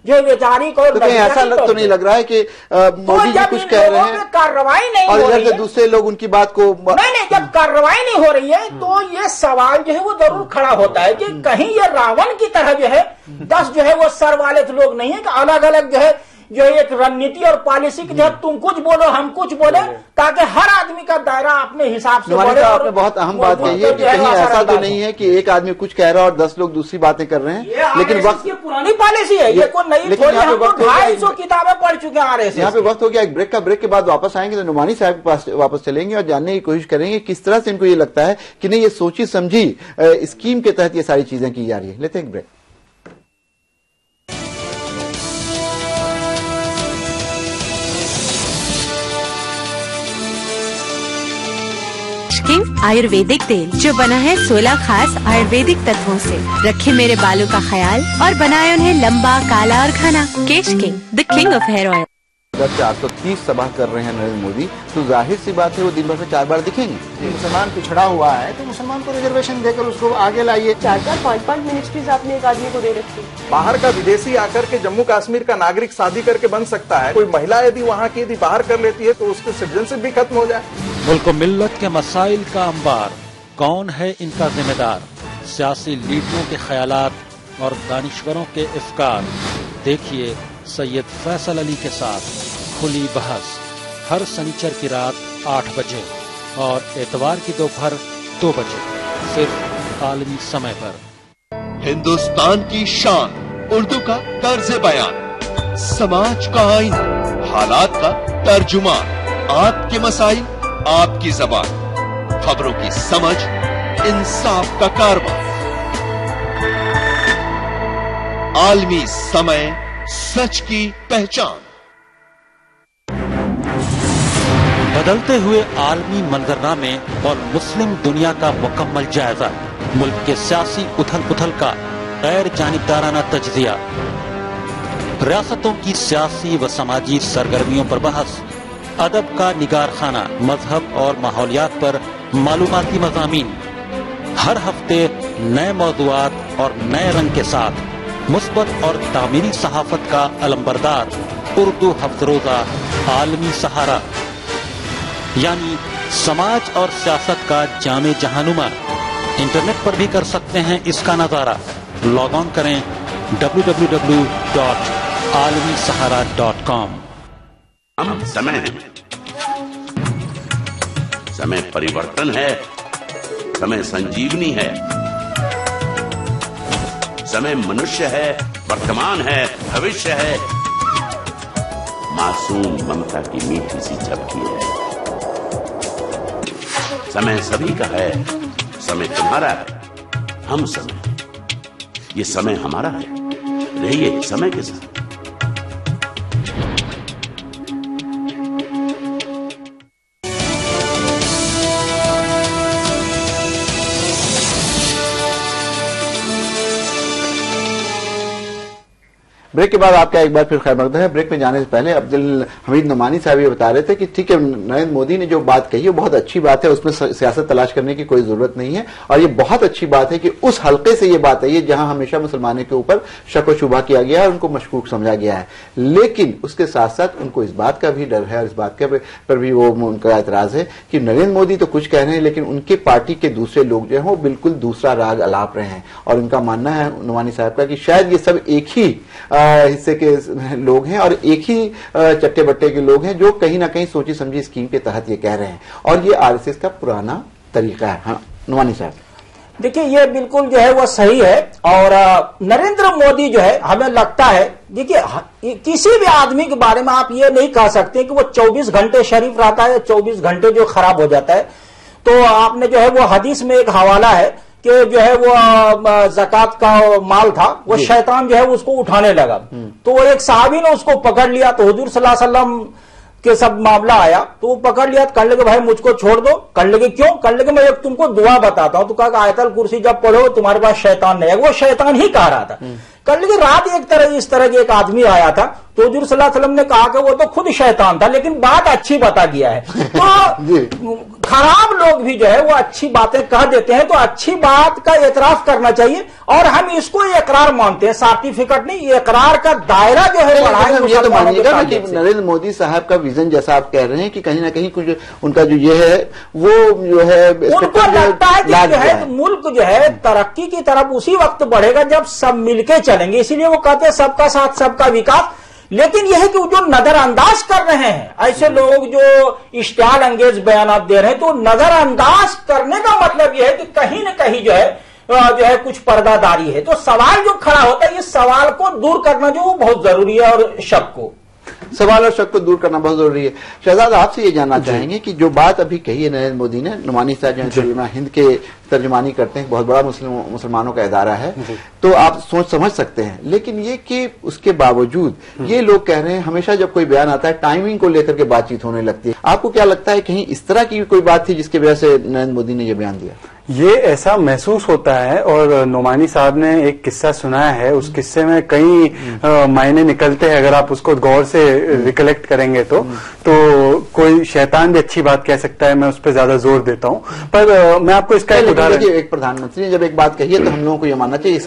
Speaker 11: जो वैचारिक और
Speaker 1: तो ऐसा तो नहीं लग रहा है कि मोदी जी कुछ कह रहे हैं,
Speaker 11: कार्रवाई नहीं
Speaker 1: और
Speaker 11: हो रही है,
Speaker 1: दूसरे लोग उनकी बात को
Speaker 11: नहीं, जब कार्रवाई नहीं हो रही है तो ये सवाल जो है वो जरूर खड़ा होता है कि कहीं ये रावण की तरह जो है 10 जो है वो सर वाले तो लोग नहीं है कि अलग अलग जो है एक रणनीति और पॉलिसी की जो है तुम कुछ बोलो हम कुछ बोले, ताकि हर आदमी का दायरा अपने हिसाब से बोले।
Speaker 1: आपने बहुत अहम बात कही है कि कहीं ऐसा तो नहीं है कि एक आदमी कुछ कह रहा है और 10 लोग दूसरी बातें कर रहे हैं, लेकिन वक्त
Speaker 11: की पुरानी पॉलिसी है, ये कोई नई थोड़ी। हम 250 किताबें पढ़ चुके हैं RSS।
Speaker 1: यहाँ पे वक्त हो गया एक ब्रेक का। ब्रेक के बाद वापस आएंगे तो नुमानी साहब के पास वापस चलेंगे और जानने की कोशिश करेंगे किस तरह से इनको ये लगता है कि नहीं, ये सोची समझी स्कीम के तहत ये सारी चीजें की जा रही है। लेते हैं एक ब्रेक।
Speaker 12: आयुर्वेदिक तेल जो बना है 16 खास आयुर्वेदिक तत्वों से, रखे मेरे बालों का ख्याल और बनाए उन्हें लंबा, काला और घना। Kesh King, the king of hair oil.
Speaker 1: 430 सभा कर रहे हैं नरेंद्र मोदी, तो जाहिर सी बात है वो दिन भर में 4 बार दिखेंगे।
Speaker 13: मुसलमान पिछड़ा हुआ है तो मुसलमान को रिजर्वेशन देकर उसको आगे लाइए।
Speaker 14: 4-5 मिनिस्ट्रीज आपने एक आदमी को दे रखी।
Speaker 15: बाहर का विदेशी आकर के जम्मू कश्मीर का नागरिक शादी करके बन सकता है। कोई महिला यदि वहाँ की यदि बाहर कर लेती है तो उसकी सिटीजनशिप भी खत्म हो जाए।
Speaker 4: मुल्क मिल्लत के मसाइल का अंबार, कौन है इनका जिम्मेदार? सियासी लीडरों के ख्यालात और दानिश्वरों के इफ्कार। देखिए सैयद फैसल अली के साथ खुली बहस हर शनिचर की रात 8 बजे और एतवार की दोपहर 2 बजे, सिर्फ आलमी समय पर।
Speaker 16: हिंदुस्तान की शान उर्दू का तर्ज बयान, समाज का आईना, हालात का तर्जुमान, आपके मसाइल आपकी जबान, खबरों की समझ, इंसाफ का कारवां। आलमी समय, सच की पहचान।
Speaker 4: बदलते हुए आलमी मंजरनामे और मुस्लिम दुनिया का मुकम्मल जायजा, मुल्क के सियासी उथल पुथल का गैर जानिबदाराना तज्जिया, रियासतों की सियासी व समाजी सरगर्मियों पर बहस, अदब का निगार खाना, मजहब और माहौलियात पर मालूमाती मज़ामीन, हर हफ्ते नए मौज़ूआत और नए रंग के साथ मुस्बत और तामीरी सहाफत का अलंबरदार उर्दू हफ्तरोजा आलमी सहारा, यानी समाज और सियासत का जामे जहानुमा। इंटरनेट पर भी कर सकते हैं इसका नजारा। लॉग ऑन करें www.alamisahara.com।
Speaker 17: हम समय हैं, समय परिवर्तन है, समय संजीवनी है, समय मनुष्य है, वर्तमान है, भविष्य है, मासूम ममता की मीठी सी झपकी है। समय सभी का है, समय तुम्हारा है, हम समय, ये समय हमारा है। रहिए समय के साथ।
Speaker 1: ब्रेक के बाद आपका एक बार फिर खैर मकदम है। ब्रेक में जाने से पहले अब्दुल हमीद नुमानी साहब ये बता रहे थे कि ठीक है, नरेंद्र मोदी ने जो बात कही है बहुत अच्छी बात है, उसमें सियासत तलाश करने की कोई जरूरत नहीं है, और ये बहुत अच्छी बात है कि उस हल्के से ये बात आई है जहां हमेशा मुसलमानों के ऊपर शक व शुबा किया गया है, उनको मशकूक समझा गया है। लेकिन उसके साथ साथ उनको इस बात का भी डर है और इस बात के पर भी वो उनका एतराज है कि नरेंद्र मोदी तो कुछ कह रहे हैं लेकिन उनके पार्टी के दूसरे लोग जो है वो बिल्कुल दूसरा राग अलाप रहे हैं। और उनका मानना है नुमानी साहब का कि शायद ये सब एक ही हिस्से के लोग हैं और एक ही चट्टे बट्टे के लोग हैं जो कहीं ना कहीं सोची समझी स्कीम के तहत ये कह रहे हैं, और ये आरएसएस का पुराना तरीका है। हाँ नुमानी साहब,
Speaker 11: देखिए ये बिल्कुल जो है वो सही है। और नरेंद्र मोदी जो है, हमें लगता है देखिए किसी भी आदमी के बारे में आप ये नहीं कह सकते कि वो 24 घंटे शरीफ रहता है या 24 घंटे जो खराब हो जाता है। तो आपने जो है वो हदीस में एक हवाला है कि जो है वो ज़कात का माल था, वो शैतान जो है उसको उठाने लगा, तो वो एक साहबी ने उसको पकड़ लिया, तो हुजूर सल्लल्लाहु अलैहि वसल्लम के सब मामला आया तो वो पकड़ लिया, तो कहने लगे भाई मुझको छोड़ दो। कहने लगे क्यों? कहने लगे मैं एक तुमको दुआ बताता हूं। तो कहा आयतल कुर्सी जब पढ़ो तुम्हारे पास शैतान नहीं है। वो शैतान ही कह रहा था। कहने लगे रात इस तरह के एक आदमी आया था, तो हुजूर सल्लल्लाहु अलैहि वसल्लम ने कहा कि वो तो खुद शैतान था, लेकिन बात अच्छी बता गया है। तो खराब लोग भी जो है वो अच्छी बातें कह देते हैं, तो अच्छी बात का एतराफ करना चाहिए और हम इसको इकरार मानते हैं, सर्टिफिकेट नहीं। इकरार का दायरा जो है
Speaker 1: ये तो मानिएगा ना कि नरेंद्र मोदी साहब का विजन जैसा आप कह रहे हैं कि कहीं ना कहीं कुछ उनका जो ये है वो जो है
Speaker 11: उनको लगता है कि जो है मुल्क जो है तरक्की की तरफ उसी वक्त बढ़ेगा जब सब मिलके चलेंगे, इसीलिए वो कहते हैं सबका साथ सबका विकास। लेकिन यह है कि जो नजरअंदाज कर रहे हैं ऐसे लोग जो इश्तियाल अंगेज बयान दे रहे हैं, तो नजरअंदाज करने का मतलब यह है कि कहीं न कहीं जो है कुछ पर्दादारी है। तो सवाल जो खड़ा होता है, इस सवाल को दूर करना जो बहुत जरूरी है, और शक को
Speaker 1: सवाल और शक को दूर करना बहुत जरूरी है। शहजाद आपसे ये जानना चाहेंगे कि जो बात अभी कही है नरेंद्र मोदी ने, नुमानी साहब जो तर्जुमा हिंद के तर्जुमानी करते हैं, बहुत बड़ा मुसलमानों का इदारा है, तो आप सोच समझ सकते हैं, लेकिन ये कि उसके बावजूद ये लोग कह रहे हैं हमेशा जब कोई बयान आता है टाइमिंग को लेकर के बातचीत होने लगती है। आपको क्या लगता है कहीं इस तरह की कोई बात थी जिसकी वजह से नरेंद्र मोदी ने यह बयान दिया?
Speaker 10: ये ऐसा महसूस होता है, और नुमानी साहब ने एक किस्सा सुनाया है, उस किस्से में कई मायने निकलते हैं अगर आप उसको गौर से रिकलेक्ट करेंगे तो कोई शैतान भी अच्छी बात कह सकता है, मैं उस पर ज्यादा जोर देता हूं। पर मैं आपको इसका एक उदाहरण,
Speaker 1: एक प्रधानमंत्री ने जब एक बात कही है तो हम लोगों को ये मानना चाहिए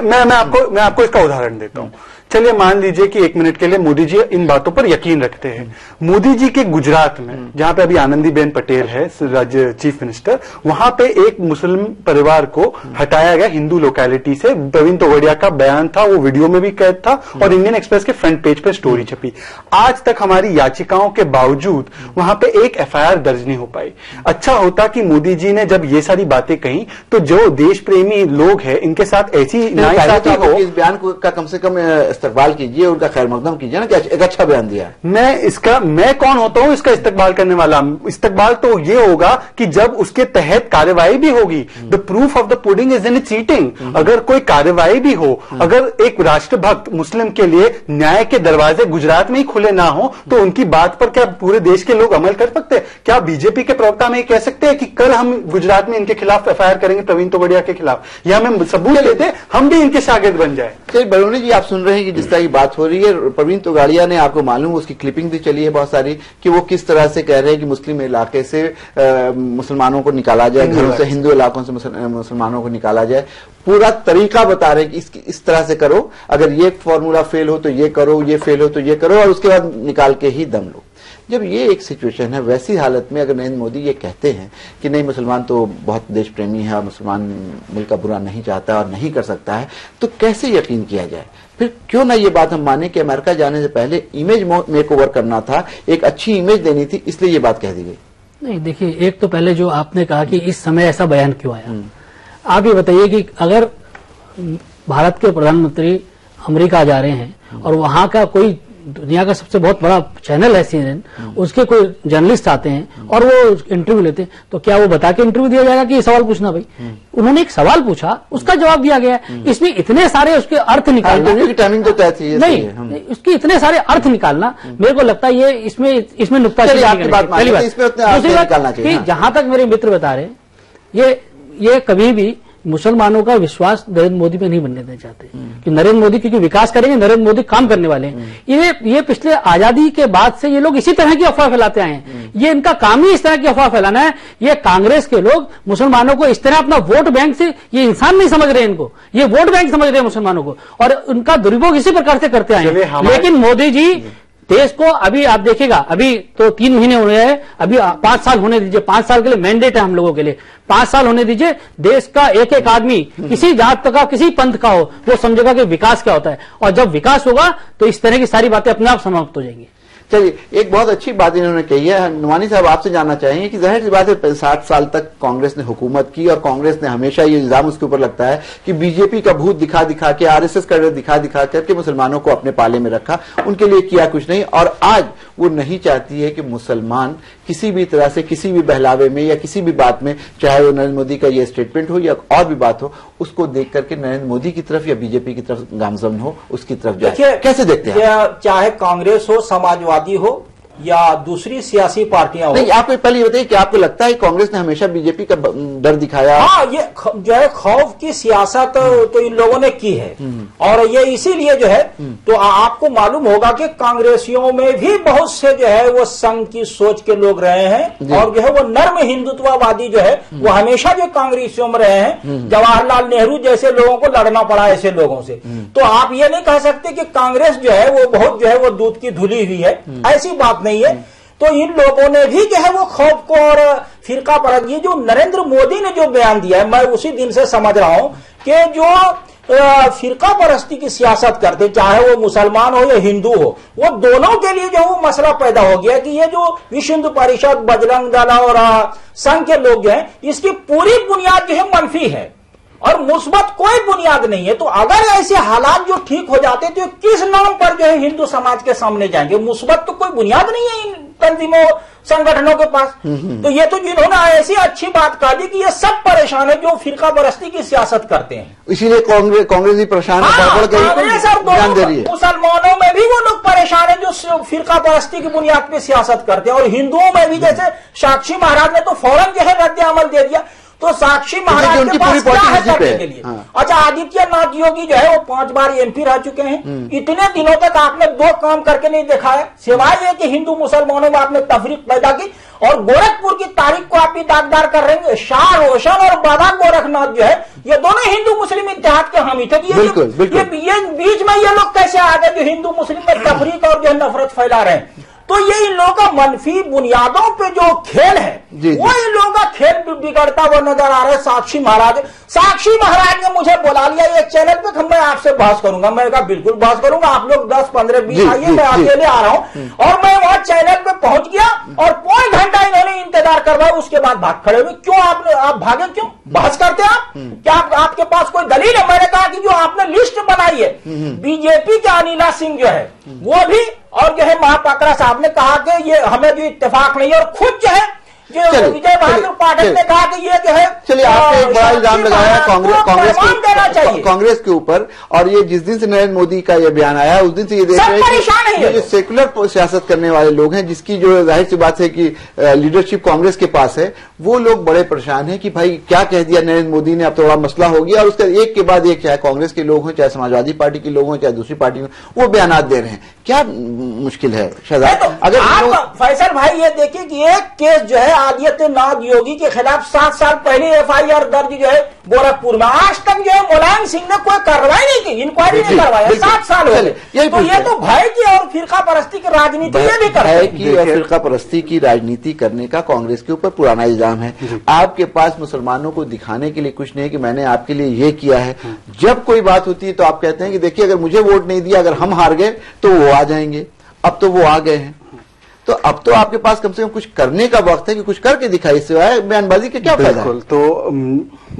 Speaker 10: मैं आपको इसका उदाहरन देता हूं। चलिए मान लीजिए कि एक मिनट के लिए मोदी जी इन बातों पर यकीन रखते हैं। मोदी जी के गुजरात में, जहां पे अभी आनंदीबेन पटेल है राज्य चीफ मिनिस्टर, वहां पे एक मुस्लिम परिवार को हटाया गया हिंदू लोकेलिटी से। प्रवीण तोगड़िया का बयान था, वो वीडियो में भी कैद था और इंडियन एक्सप्रेस के फ्रंट पेज पे स्टोरी छपी। आज तक हमारी याचिकाओं के बावजूद वहां पे एक एफआईआर दर्ज नहीं हो पाई। अच्छा होता कि मोदी जी ने जब ये सारी बातें कही तो जो देश प्रेमी लोग हैं इनके साथ ऐसी नाइंसाफी हो।
Speaker 1: इस बयान का कम से कम इस्तकबाल कीजिए, उनका खैर मकदम कीजिए ना कि एक अच्छा बयान दिया है।
Speaker 10: मैं कौन होता हूं इसका इस्तकबाल करने वाला? इस्तकबाल तो ये होगा कि जब उसके तहत कार्रवाई भी होगी। The proof of the pudding is in its eating. अगर कोई कार्रवाई भी हो, अगर एक राष्ट्रभक्त मुस्लिम के लिए न्याय के दरवाजे गुजरात में ही खुले ना हो, तो उनकी बात पर क्या पूरे देश के लोग अमल कर सकते हैं? क्या बीजेपी के प्रवक्ता में कह सकते हैं कि कल हम गुजरात में इनके खिलाफ एफआईआर करेंगे प्रवीण तोगड़िया के खिलाफ, या हमें सबूत देते हम भी इनके शागिर्द बन जाए?
Speaker 1: बलूनी जी, आप सुन रहे हैं कि जिस तरह की बात हो रही है, प्रवीण तोगाड़िया ने, आपको मालूम उसकी क्लिपिंग भी चली है बहुत सारी, कि वो किस तरह से कह रहे हैं कि मुस्लिम इलाके से मुसलमानों को निकाला जाए, घरों से हिंदू इलाकों से मुसलमानों को निकाला जाए। पूरा तरीका बता रहे हैं कि इस तरह से करो, अगर ये फॉर्मूला फेल हो तो ये करो, ये फेल हो तो ये करो, और उसके बाद निकाल के ही दम लो। जब ये एक सिचुएशन है, वैसी हालत में अगर नरेंद्र मोदी ये कहते हैं कि नहीं मुसलमान तो बहुत देश प्रेमी है और मुसलमान मुल्क का बुरा नहीं चाहता और नहीं कर सकता है, तो कैसे यकीन किया जाए? फिर क्यों ना ये बात हम माने कि अमेरिका जाने से पहले इमेज मेकओवर करना था, एक अच्छी इमेज देनी थी, इसलिए ये बात कह दी गई।
Speaker 9: नहीं, देखिए, एक तो पहले जो आपने कहा कि इस समय ऐसा बयान क्यों आया, आप ये बताइए कि अगर भारत के प्रधानमंत्री अमेरिका जा रहे हैं और वहां का कोई दुनिया का सबसे बहुत बड़ा चैनल है CNN, उसके कोई जर्नलिस्ट आते हैं और वो इंटरव्यू लेते हैं, तो क्या वो बता के इंटरव्यू दिया जाएगा कि ये सवाल पूछना? भाई, उन्होंने एक सवाल पूछा, उसका जवाब दिया गया। इसमें इतने सारे उसके अर्थ निकालना,
Speaker 1: टाइमिंग तो तय थी
Speaker 9: नहीं, उसके इतने सारे अर्थ निकालना, मेरे को लगता है ये इसमें नुक्ताचीनी
Speaker 1: आपकी बात
Speaker 9: दूसरी बात, जहां तक मेरे मित्र बता रहे हैं, ये कभी भी मुसलमानों का विश्वास नरेंद्र मोदी पे नहीं बनने देना चाहते कि नरेंद्र मोदी क्योंकि विकास करेंगे, नरेंद्र मोदी काम करने वाले हैं। ये पिछले आजादी के बाद से ये लोग इसी तरह की अफवाह फैलाते आए हैं। ये इनका काम ही इस तरह की अफवाह फैलाना है। ये कांग्रेस के लोग मुसलमानों को इस तरह अपना वोट बैंक से, ये इंसान नहीं समझ रहे इनको, ये वोट बैंक समझ रहे हैं मुसलमानों को, और उनका दुरुपयोग इसी प्रकार से करते आए हैं। लेकिन मोदी जी देश को, अभी आप देखिएगा, अभी तो 3 महीने हो गए हैं, अभी 5 साल होने दीजिए, 5 साल के लिए मैंडेट है हम लोगों के लिए, 5 साल होने दीजिए। देश का एक एक आदमी किसी जात का, किसी पंथ का हो, वो समझेगा कि विकास क्या होता है, और जब विकास होगा तो इस तरह की सारी बातें अपने आप समाप्त हो जाएंगी।
Speaker 1: चलिए, एक बहुत अच्छी बात इन्होंने कही है। नुमानी साहब, आपसे जानना चाहेंगे कि जाहिर सी बात है 60 साल तक कांग्रेस ने हुकूमत की, और कांग्रेस ने हमेशा ये इल्जाम उसके ऊपर लगता है कि बीजेपी का भूत दिखा दिखा के, आरएसएस का दिखा दिखा करके मुसलमानों को अपने पाले में रखा, उनके लिए किया कुछ नहीं, और आज वो नहीं चाहती है कि मुसलमान किसी भी तरह से, किसी भी बहलावे में या किसी भी बात में, चाहे वो नरेंद्र मोदी का ये स्टेटमेंट हो या और भी बात हो, उसको देख करके नरेंद्र मोदी की तरफ या बीजेपी की तरफ गामजन हो, उसकी तरफ जाए। कैसे देखते हैं?
Speaker 11: चाहे कांग्रेस हो, समाजवादी हो या दूसरी सियासी पार्टियां हो।
Speaker 1: नहीं, आप पहले ये बताइए कि आपको लगता है कांग्रेस ने हमेशा बीजेपी का डर दिखाया?
Speaker 11: हाँ, ये जो है खौफ की सियासत तो इन लोगों ने की है, और ये इसीलिए जो है, तो आपको मालूम होगा कि कांग्रेसियों में भी बहुत से जो है वो संघ की सोच के लोग रहे हैं, और जो है वो नर्म हिंदुत्ववादी जो है वो हमेशा जो कांग्रेसियों में रहे हैं। जवाहरलाल नेहरू जैसे लोगों को लड़ना पड़ा ऐसे लोगों से। तो आप ये नहीं कह सकते कि कांग्रेस जो है वो बहुत जो है वो दूध की धुली हुई है, ऐसी बात नहीं है। तो इन लोगों ने भी जो है वो खौफ को और फिरका परस्त, ये जो नरेंद्र मोदी ने जो बयान दिया है, मैं उसी दिन से समझ रहा हूं कि जो फिरका परस्ती की सियासत करते, चाहे वो मुसलमान हो या हिंदू हो, वो दोनों के लिए जो वो मसला पैदा हो गया कि ये जो विश्व हिंदू परिषद, बजरंग दल और संघ के लोग जो है, इसकी पूरी बुनियाद जो है मनफी है और मुस्बत कोई बुनियाद नहीं है। तो अगर ऐसे हालात जो ठीक हो जाते तो किस नाम पर जो है हिंदू समाज के सामने जाएंगे? मुस्बत तो कोई बुनियाद नहीं है इन तंजीमों, संगठनों के पास। तो ये तो जिन्होंने ऐसी अच्छी बात कहा दी कि ये सब परेशान है जो फिरका परस्ती की सियासत करते हैं,
Speaker 1: इसीलिए कांग्रेस भी परेशान है।
Speaker 11: मुसलमानों में भी वो लोग परेशान है जो फिरका परस्ती की बुनियाद पे सियासत करते हैं, और हिंदुओं में भी, जैसे साक्षी महाराज ने तो फौरन जो है रद्द अमल दे दिया। तो साक्षी महाराज के पास क्या है करने के लिए? अच्छा, आदित्यनाथ योगी जो है वो 5 बार एमपी रह चुके हैं। इतने दिनों तक आपने 2 काम करके नहीं दिखाया, सिवाय ये कि हिंदू मुसलमानों में आपने तफरीक पैदा की, और गोरखपुर की तारीख को आप भी दागदार कर रहे हैं। शाह रोशन और बाबा गोरखनाथ जो है, ये दोनों हिंदू मुस्लिम इत्तेहाद के हामी थे। ये बीच में ये लोग कैसे आ गए जो हिंदू मुस्लिम में तफरीक और जो है नफरत फैला रहे हैं? तो ये इन लोगों का मनफी बुनियादों पे जो खेल है, वो इन लोगों का खेल बिगड़ता हुआ नजर आ रहा है। साक्षी महाराज ने मुझे बुला लिया एक चैनल पे, मैं आपसे बहस करूंगा। मैं कहा बिल्कुल बहस करूंगा, आप लोग 10, 15, 20 आइए, मैं अकेले आ रहा हूं। और मैं वहां चैनल पे पहुंच गया और पौन घंटा इन्होंने इंतजार करवाया, उसके बाद भाग खड़े हुए। क्यों आप भागे? क्यों बहस करते आप? क्या आपके पास कोई दलील है? मैंने कहा कि जो आपने लिस्ट बनाई है, बीजेपी के अनिला सिंह जो है वो भी, और जो है महापात्रा साहब ने कहा कि ये हमें जो इत्तेफाक नहीं है, और खुद जो है जो विजय बहादुर पाठक ने कहा कि ये जो है,
Speaker 1: चलिए आपने एक बड़ा इल्जाम लगाया कांग्रेस के ऊपर, और ये जिस दिन से नरेंद्र मोदी का ये बयान आया उस दिन से ये देख रहे हैं कि जो सेकुलर सियासत करने वाले लोग हैं, जिसकी जो जाहिर सी बात है कि लीडरशिप कांग्रेस के पास है, वो लोग बड़े परेशान हैं कि भाई क्या कह दिया नरेंद्र मोदी ने, अब तो बड़ा मसला हो गया। और उसका एक के बाद एक, चाहे कांग्रेस के लोग हों, चाहे समाजवादी पार्टी के लोग हों, चाहे दूसरी पार्टी हो, वो बयान दे रहे हैं। क्या मुश्किल है शहजाद?
Speaker 11: तो अगर आप फैसल भाई ये देखिए कि एक केस जो है आदित्यनाथ योगी के खिलाफ 7 साल पहले एफआईआर दर्ज जो है गोरखपुर में, आज तक जो है मुलायम सिंह ने कोई कार्रवाई नहीं की, इंक्वायरी नहीं करवाया, 7 साल हो गए। तो ये तो भय की और फिरका परस्ती की राजनीति ये भी करते हैं।
Speaker 1: की और फिरका परस्ती की राजनीति करने का कांग्रेस के ऊपर पुराना इल्जाम है। आपके पास मुसलमानों को दिखाने के लिए कुछ नहीं कि मैंने आपके लिए ये किया है। जब कोई बात होती है तो आप कहते हैं कि देखिए अगर मुझे वोट नहीं दिया, अगर हम हार गए तो वो आ जाएंगे। अब तो वो आ गए हैं, तो अब तो आपके पास कम से कम कुछ करने का वक्त है कि कुछ करके दिखाई, सिवाय बयानबाजी के क्या फायदा है?
Speaker 10: तो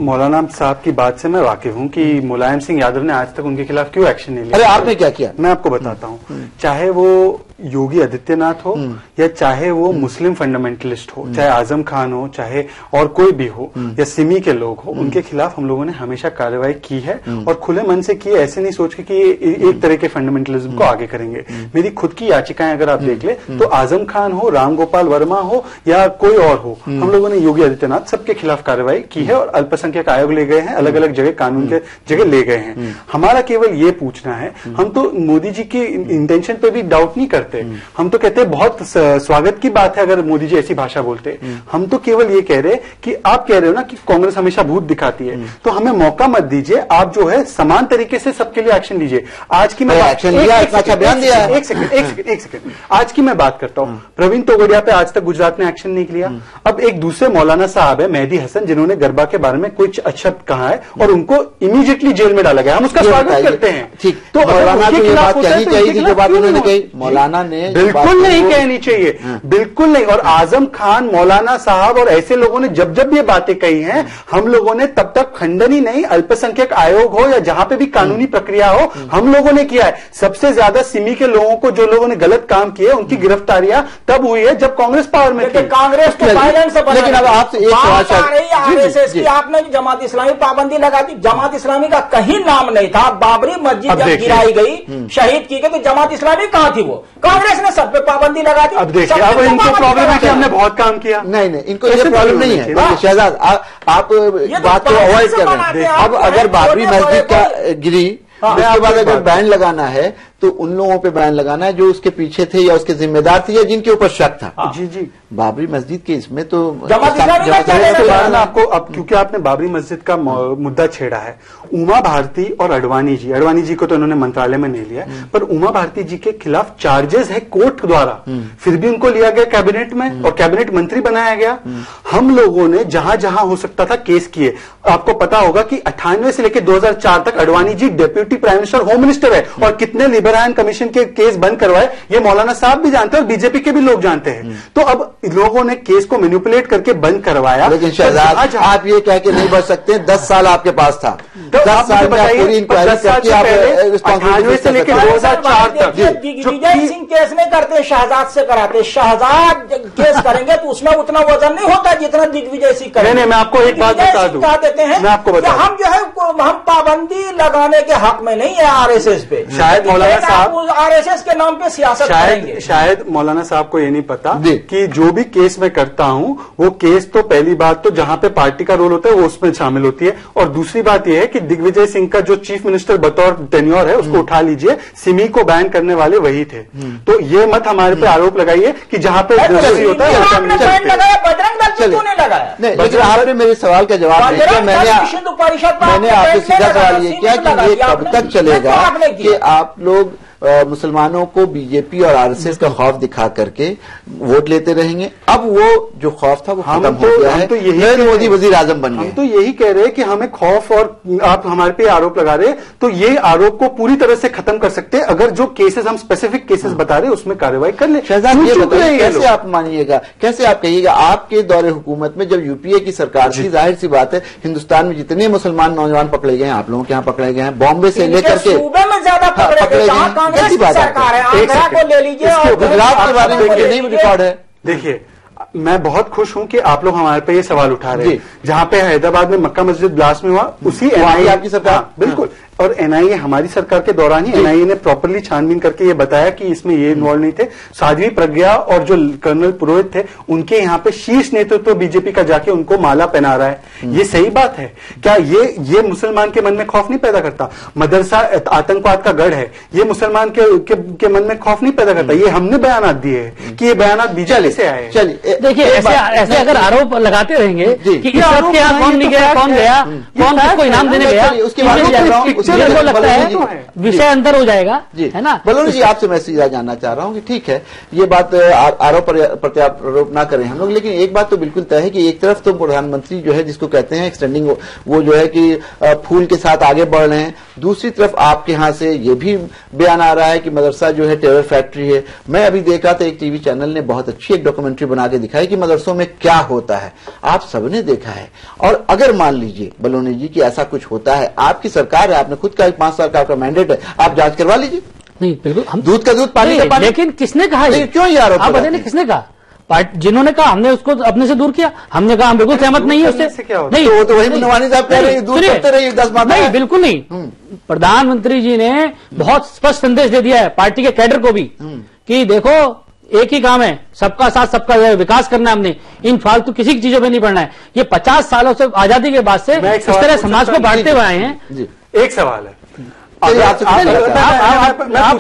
Speaker 10: मौलाना साहब की बात से मैं वाकिफ हूं कि मुलायम सिंह यादव ने आज तक उनके खिलाफ क्यों एक्शन नहीं लिया।
Speaker 1: अरे आपने क्या किया?
Speaker 10: मैं आपको बताता हूं। चाहे वो योगी आदित्यनाथ हो या चाहे वो मुस्लिम फंडामेंटलिस्ट हो, चाहे आजम खान हो, चाहे और कोई भी हो या सिमी के लोग हो, उनके खिलाफ हम लोगों ने हमेशा कार्रवाई की है और खुले मन से की है। ऐसे नहीं सोच के कि ये एक तरह के फंडामेंटलिज्म को आगे करेंगे। मेरी खुद की याचिकाएं अगर आप देख ले तो आजम खान हो, राम गोपाल वर्मा हो या कोई और हो, हम लोगों ने योगी आदित्यनाथ सबके खिलाफ कार्रवाई की है और अल्पसंख्यक आयोग ले गए हैं, अलग अलग जगह कानून के जगह ले गए हैं। हमारा केवल ये पूछना है, हम तो मोदी जी की इंटेंशन पे भी डाउट नहीं करते, हम तो कहते हैं बहुत स्वागत की बात है अगर मोदी जी ऐसी भाषा बोलते। हम तो केवल ये कह रहे कि आप कह रहे हो ना कि कांग्रेस हमेशा भूत दिखाती है, तो हमें मौका मत दीजिए, आप जो है समान तरीके से सबके लिए एक्शन लीजिए। आज की मैं
Speaker 1: एक्शन लिया, अच्छा बयान दिया है।
Speaker 10: एक सेकंड आज की मैं बात करता हूं। प्रवीण तोगड़िया पे आज तक गुजरात ने एक्शन नहीं लिया। अब एक दूसरे मौलाना साहब है मेहदी हसन, जिन्होंने गरबा के बारे में कुछ अच्छा कहा है और उनको इमीडिएटली जेल में डाला गया। हम उसका स्वागत करते हैं।
Speaker 1: ठीक, तो मौलाना को ये बात कहनी चाहिए थी जो बात उन्होंने कही। मौलाना ने
Speaker 10: बिल्कुल नहीं कहनी चाहिए, बिल्कुल नहीं। और आजम खान, मौलाना साहब और ऐसे लोगों ने जब जब ये बातें कही हैं, हम लोगों ने तब तक खंडन ही नहीं, अल्पसंख्यक आयोग हो या जहां पे भी कानूनी प्रक्रिया हो, हम लोगों ने किया है। सबसे ज्यादा सिमी के लोगों को, जो लोगों ने गलत काम किए, उनकी गिरफ्तारियां तब हुई है जब कांग्रेस पावर में थी।
Speaker 11: कांग्रेस तो वायलेंस से बना।
Speaker 1: लेकिन अब आपसे एक सवाल
Speaker 11: आरएसएस की आपने जमात इस्लामी पाबंदी लगा दी, जमात इस्लामी का कहीं नाम नहीं था। बाबरी मस्जिद जब गिराई गई, शहीद की गई, तो जमात इस्लामी कहां थी? वो कांग्रेस ने सब पे पाबंदी लगा दी।
Speaker 10: अब देखिए, अब इनको प्रॉब्लम है कि हमने बहुत काम किया।
Speaker 1: नहीं, इनको ये प्रॉब्लम नहीं है। शहजाद, आप बात को अवॉइड कर रहे हैं। अब अगर बाबरी मस्जिद का गिरी, उसके बाद अगर बैन लगाना है तो उन लोगों पे बैन लगाना है जो उसके पीछे थे या उसके जिम्मेदार थे या जिनके ऊपर शक था।
Speaker 10: जी
Speaker 1: बाबरी मस्जिद के इसमें तो
Speaker 10: आपको, अब क्योंकि आपने बाबरी मस्जिद का मुद्दा छेड़ा है, उमा भारती और अडवाणी जी को तो उन्होंने मंत्रालय में नहीं लिया, पर उमा भारती जी के खिलाफ चार्जेस है कोर्ट द्वारा, फिर भी उनको लिया गया कैबिनेट में और कैबिनेट मंत्री बनाया गया। हम लोगों ने जहां जहां हो सकता था केस किए। आपको पता होगा कि 98 से लेकर 2004 तक Advani ji deputy prime minister, home minister है, और कितने लिबरायन कमीशन के केस बंद करवाए ये मौलाना साहब भी जानते हैं और बीजेपी के भी लोग जानते हैं। तो अब लोगों ने केस को मैनिपुलेट करके बंद करवाया।
Speaker 1: लेकिन शहजाद, आप ये कह के नहीं बच सकते, 10 साल आपके पास था। 10 साल में पूरी इंक्वायरी करके आप
Speaker 10: 98 से लेकर 2004 तक
Speaker 11: दिग्विजय सिंह केस नहीं करते, शहजाद से कराते। शहजाद केस करेंगे तो उसमें उतना वजन नहीं होता जितना दिग्विजय सिंह करेंगे।
Speaker 10: नहीं, मैं आपको एक बात बता दूं,
Speaker 11: देते हैं,
Speaker 10: मैं आपको बता,
Speaker 11: हम जो है हम पाबंदी लगाने के हक में नहीं है आरएसएस पे।
Speaker 10: शायद मौलाना साहब
Speaker 11: आरएसएस के नाम पे सियासत करेंगे।
Speaker 10: शायद मौलाना साहब को ये नहीं पता कि जो भी केस मैं करता हूं वो केस तो पहली बात तो जहां पे पार्टी का रोल होता है वो उसमें शामिल होती है, और दूसरी बात यह है कि दिग्विजय सिंह का जो चीफ मिनिस्टर बतौर टेन्योर है उसको उठा लीजिए, सिमी को बैन करने वाले वही थे। तो ये मत हमारे पे आरोप लगाइए कि जहां पे होता है
Speaker 11: बजरंग दल क्यों नहीं लगाया?
Speaker 1: लेकिन आपने मेरे सवाल का जवाब नहीं दिया। मैंने आपसे सीधा सवाल ये किया कि ये कब तक चलेगा कि आप लोग मुसलमानों को बीजेपी और आरएसएस का खौफ दिखा करके वोट लेते रहेंगे? अब वो जो खौफ था वो खत्म हो गया है, नरेंद्र मोदी वजीर आजम बन गए।
Speaker 10: हम तो यही कह रहे हैं कि हमें खौफ, और आप हमारे पे आरोप लगा रहे हैं, तो ये आरोप को पूरी तरह से खत्म कर सकते हैं अगर जो केसेस हम स्पेसिफिक केसेस बता रहे हैं उसमें कार्रवाई कर ले।
Speaker 1: शहजाद, ये बताइए कैसे आप मानिएगा, कैसे आप कहिएगा, आपके दौरे हुकूमत में जब यूपीए की सरकार थी, जाहिर सी बात है हिंदुस्तान में जितने मुसलमान नौजवान पकड़े गए हैं, आप लोगों के यहाँ पकड़े गए हैं, बॉम्बे से लेकर के
Speaker 11: सूबे में ज्यादा पकड़े गए।
Speaker 1: कैसी बात है?
Speaker 11: आंध्रा को ले लीजिए और
Speaker 1: गुजरात के बारे में नहीं रिकॉर्ड है।
Speaker 10: देखिए, मैं बहुत खुश हूं कि आप लोग हमारे पे ये सवाल उठा रहे हैं। जहां पे हैदराबाद में मक्का मस्जिद ब्लास्ट में हुआ, उसी एनआईए
Speaker 1: आपकी सरकार,
Speaker 10: बिल्कुल, और एनआईए हमारी सरकार के दौरान ही एनआईए ने प्रॉपरली छानबीन करके ये बताया कि इसमें ये इन्वॉल्व नहीं थे। साध्वी प्रज्ञा और जो कर्नल पुरोहित थे उनके यहाँ पे शीर्ष नेतृत्व बीजेपी का जाके उनको माला पहना रहा है। ये सही बात है क्या? ये मुसलमान के मन में खौफ नहीं पैदा करता? मदरसा आतंकवाद का गढ़ है, ये मुसलमान के मन में खौफ नहीं पैदा करता? ये हमने बयानात दिए हैं कि ये बयानात बीजेपी से आए।
Speaker 9: चलिए देखिए, ऐसे अगर आरोप लगाते रहेंगे कि इस वक्त यहाँ कौन नहीं गया, कौन गया, कौन किसको इनाम देने गया, उसके बाद लगता है विषय अंतर हो जाएगा, है ना?
Speaker 1: बलोनी जी, आपसे मैं सीधा जानना चाह रहा हूं कि ठीक है, ये बात आरोप प्रत्यारोप ना करें हम लोग, लेकिन एक बात तो बिल्कुल तय है कि एक तरफ तो प्रधानमंत्री जो है जिसको कहते हैं एक्सटेंडिंग, वो जो है कि फूल के साथ आगे बढ़ रहे हैं, दूसरी तरफ आपके यहां से ये भी बयान आ रहा है कि मदरसा जो है टेरर फैक्ट्री है। मैं अभी देख रहा था, एक टीवी चैनल ने बहुत अच्छी एक डॉक्यूमेंट्री बना के दिखाई कि मदरसों में क्या होता है, आप सबने देखा है। और अगर मान लीजिए बलोनी जी कि ऐसा कुछ होता है, आपकी सरकार है, आपने खुद का 5 साल का आपका मैंडेट है, आप जांच करवा लीजिए।
Speaker 9: नहीं बिल्कुल हम
Speaker 1: दूध का दूध पानी का पानी।
Speaker 9: लेकिन किसने कहा ये?
Speaker 1: क्यों ये आरोप
Speaker 9: आप बताइए किसने कहा? जिन्होंने कहा हमने उसको अपने से दूर किया, हमने कहा हम बिल्कुल सहमत नहीं है उससे। नहीं
Speaker 1: तो वही नवानी साहब कह रहे हैं दूर करते रहिए 10 बार।
Speaker 9: नहीं बिल्कुल नहीं, प्रधानमंत्री जी ने बहुत स्पष्ट संदेश दे दिया है पार्टी के कैडर को भी कि देखो एक ही काम है, सबका साथ सबका विकास करना है, हमने इन फालतू किसी की चीजों पे नहीं पड़ना है। ये 50 सालों से आजादी के बाद से इस तरह समाज को बांटते हुए आए हैं।
Speaker 10: एक सवाल है,
Speaker 9: आप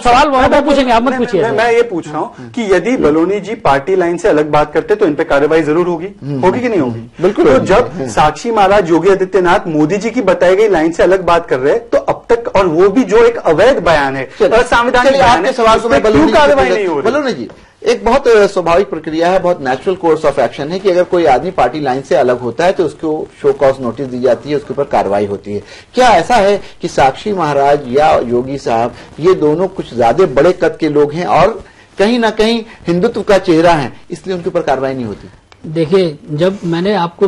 Speaker 9: सवाल वहां पूछेंगे, आप मत पूछिए।
Speaker 10: मैं ये पूछ रहा हूँ कि यदि बलोनी जी पार्टी लाइन से अलग बात करते तो इन पे कार्रवाई जरूर होगी कि नहीं होगी?
Speaker 1: बिल्कुल।
Speaker 10: तो जब साक्षी महाराज, योगी आदित्यनाथ मोदी जी की बताई गई लाइन से अलग बात कर रहे हैं तो अब तक, और वो भी जो एक अवैध बयान है, असंवैधानिक बयान है,
Speaker 1: सवाल को मैं
Speaker 10: कार्रवाई नहीं हो रही?
Speaker 1: बलोनी जी, एक बहुत स्वाभाविक प्रक्रिया है, बहुत नेचुरल कोर्स ऑफ एक्शन है कि अगर कोई आदमी पार्टी लाइन से अलग होता है तो उसको शो कॉज नोटिस दी जाती है, उसके ऊपर कार्रवाई होती है। क्या ऐसा है कि साक्षी महाराज या योगी साहब ये दोनों कुछ ज्यादा बड़े कद के लोग हैं और कहीं ना कहीं हिंदुत्व का चेहरा है, इसलिए उनके ऊपर कार्रवाई नहीं होती?
Speaker 9: देखिए, जब मैंने आपको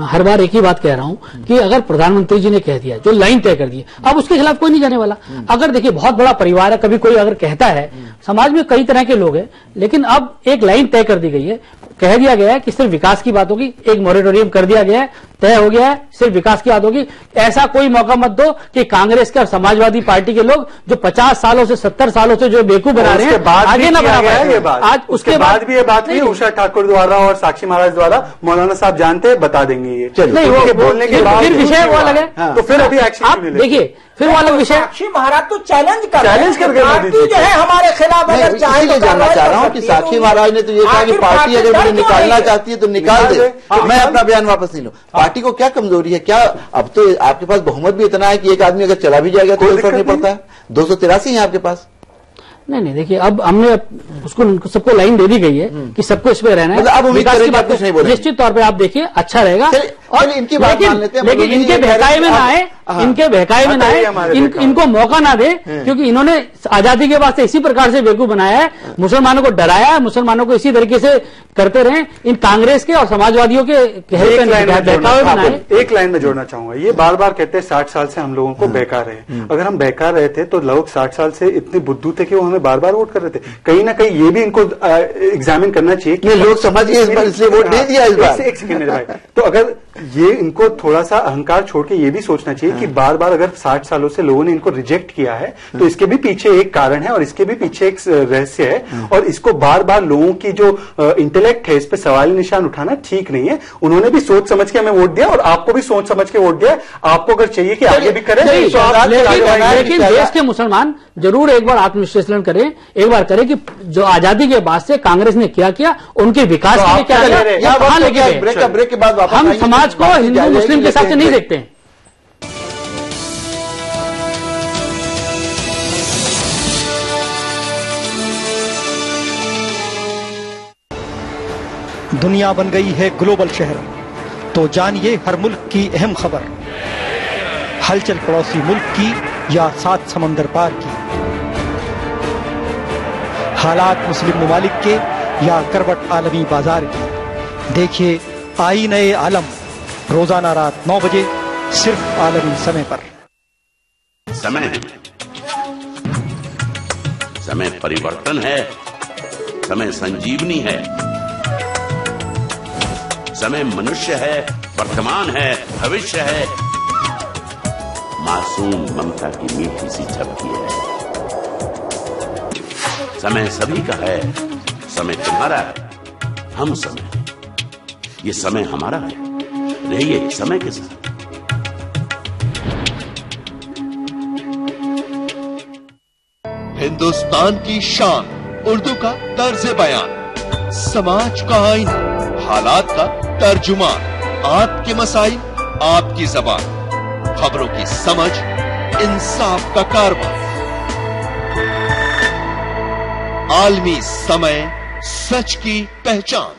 Speaker 9: हर बार एक ही बात कह रहा हूं कि अगर प्रधानमंत्री जी ने कह दिया, जो लाइन तय कर दी, अब उसके खिलाफ कोई नहीं जाने वाला। अगर देखिए बहुत बड़ा परिवार है, कभी कोई अगर कहता है, समाज में कई तरह के लोग हैं, लेकिन अब एक लाइन तय कर दी गई है, कह दिया गया है कि सिर्फ विकास की बात होगी, एक मॉरेटोरियम कर दिया गया है, तय हो गया है, सिर्फ विकास की बात होगी। ऐसा कोई मौका मत दो कि कांग्रेस के और समाजवादी पार्टी के लोग जो 50 सालों से 70 सालों से जो बेवकूफ बना रहे हैं, आगे ना बढ़ा पाए।
Speaker 10: आज उसके बाद भी ये बात हुई उषा ठाकुर द्वारा और साक्षी महाराज द्वारा, मौलाना साहब जानते बता देंगे ये।
Speaker 9: नहीं, वो
Speaker 10: बोलने के बाद
Speaker 9: फिर विषय वो अलग है,
Speaker 10: तो फिर अभी एक्शन
Speaker 9: देखिए, फिर वो अलग विषय।
Speaker 11: साक्षी महाराज तो चैलेंज कर
Speaker 10: पार्टी
Speaker 11: जो है हमारे खिलाफ, अगर चाहे तो
Speaker 1: जानना चाह रहा हूँ कि साक्षी महाराज ने तो ये कहा कि पार्टी अगर मुझे निकालना चाहती है तो निकाल दे, मैं अपना बयान वापस नहीं लूं। पार्टी को क्या कमजोरी है? क्या अब तो आपके पास बहुमत भी इतना है कि एक आदमी अगर चला भी जाएगा तो कोई फर्क नहीं पड़ता है? 283 है आपके पास।
Speaker 9: नहीं, देखिए, अब हमने उसको सबको लाइन दे दी गई है कि सबको इसमें रहना है।
Speaker 1: अब उम्मीद करें कि आप कुछ नहीं बोलेंगे।
Speaker 9: निश्चित तौर पे आप देखिए अच्छा रहेगा।
Speaker 1: और इनकी बात मान लेते हैं,
Speaker 9: लेकिन इनके बहकाए में ना आए, इनके बहकाए में ना आए, इनको मौका ना दे, क्योंकि इन्होंने आजादी के बाद से इसी प्रकार से बेवकूफ बनाया है, मुसलमानों को डराया है, मुसलमानों को इसी तरीके से करते रहे। इन कांग्रेस के और समाजवादियों के
Speaker 10: एक लाइन में जोड़ना चाहूंगा, ये बार बार कहते हैं 60 साल से हम लोगों को बहका रहे हैं। अगर हम बहका रहे थे तो लोग 60 साल से इतने बुद्धू थे कि वो हमें बार बार वोट कर रहे थे। कहीं ना कहीं ये भी इनको एग्जामिन करना चाहिए कि
Speaker 1: लोग समझ गए इस बार, इसलिए वोट नहीं दिया इस बार।
Speaker 10: एक सेकंड मेरे भाई, तो अगर ये इनको थोड़ा सा अहंकार छोड़ के ये भी सोचना चाहिए कि बार बार अगर 60 सालों से लोगों ने इनको रिजेक्ट किया है तो इसके भी पीछे एक कारण है और इसके भी पीछे एक रहस्य है, और इसको बार बार लोगों की जो इंटेलेक्ट है इस पे सवाल निशान उठाना ठीक नहीं है। उन्होंने भी सोच समझ के हमें वोट दिया और आपको भी सोच समझ के वोट दिया। आपको अगर चाहिए कि आगे भी करें,
Speaker 9: लेकिन देश के मुसलमान जरूर एक बार आत्मविश्लेषण करें, एक बार करें कि जो आजादी के बाद से कांग्रेस ने क्या किया, उनके विकास के लिए क्या किया, कहां लेके गए।
Speaker 1: ब्रेक के बाद
Speaker 9: हम समाज को हिंदू मुस्लिम के हिसाब से नहीं देखते हैं।
Speaker 18: दुनिया बन गई है ग्लोबल शहर, तो जानिए हर मुल्क की अहम खबर, हलचल पड़ोसी मुल्क की या 7 समंदर पार की, हालात मुस्लिम ममालिक के या करवट आलमी बाजार की। देखिए आईने आलम रोजाना रात 9 बजे सिर्फ आलमी समय पर।
Speaker 17: समय परिवर्तन है, समय संजीवनी है, समय मनुष्य है, वर्तमान है, भविष्य है, मासूम ममता की मीठी सी झपकी है। समय सभी का है, समय तुम्हारा है, हम समय, ये समय हमारा है, रहिए समय के साथ।
Speaker 16: हिंदुस्तान की शान, उर्दू का तर्ज बयान, समाज का आईना, हालात का तर्जुमान, आपके मसाइल आपकी जबान, खबरों की समझ इंसाफ का कारवां, आलमी समय, सच की पहचान।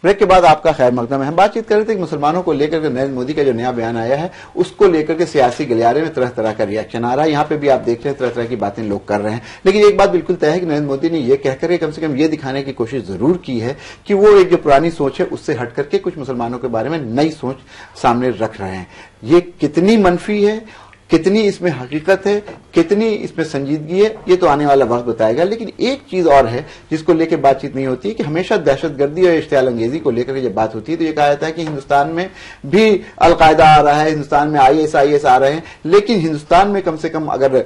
Speaker 1: ब्रेक के बाद आपका खैर मकदम है। हम बातचीत कर रहे थे कि मुसलमानों को लेकर के नरेंद्र मोदी का जो नया बयान आया है उसको लेकर के सियासी गलियारे में तरह तरह का रिएक्शन आ रहा है। यहाँ पे भी आप देख रहे हैं तरह तरह की बातें लोग कर रहे हैं, लेकिन एक बात बिल्कुल तय है कि नरेंद्र मोदी ने यह कहकर कम से कम ये दिखाने की कोशिश जरूर की है कि वो एक जो पुरानी सोच है उससे हट करके कुछ मुसलमानों के बारे में नई सोच सामने रख रहे हैं। ये कितनी मनफी है, कितनी इसमें हकीकत है, कितनी इसमें संजीदगी है, ये तो आने वाला वक्त बताएगा। लेकिन एक चीज और है जिसको लेकर बातचीत नहीं होती है कि हमेशा दहशतगर्दी और इश्तियाल अंगेजी को लेकर जब बात होती है तो ये कहा जाता है कि हिंदुस्तान में भी अलकायदा आ रहा है, हिंदुस्तान में ISIS आ रहे हैं, लेकिन हिंदुस्तान में कम से कम अगर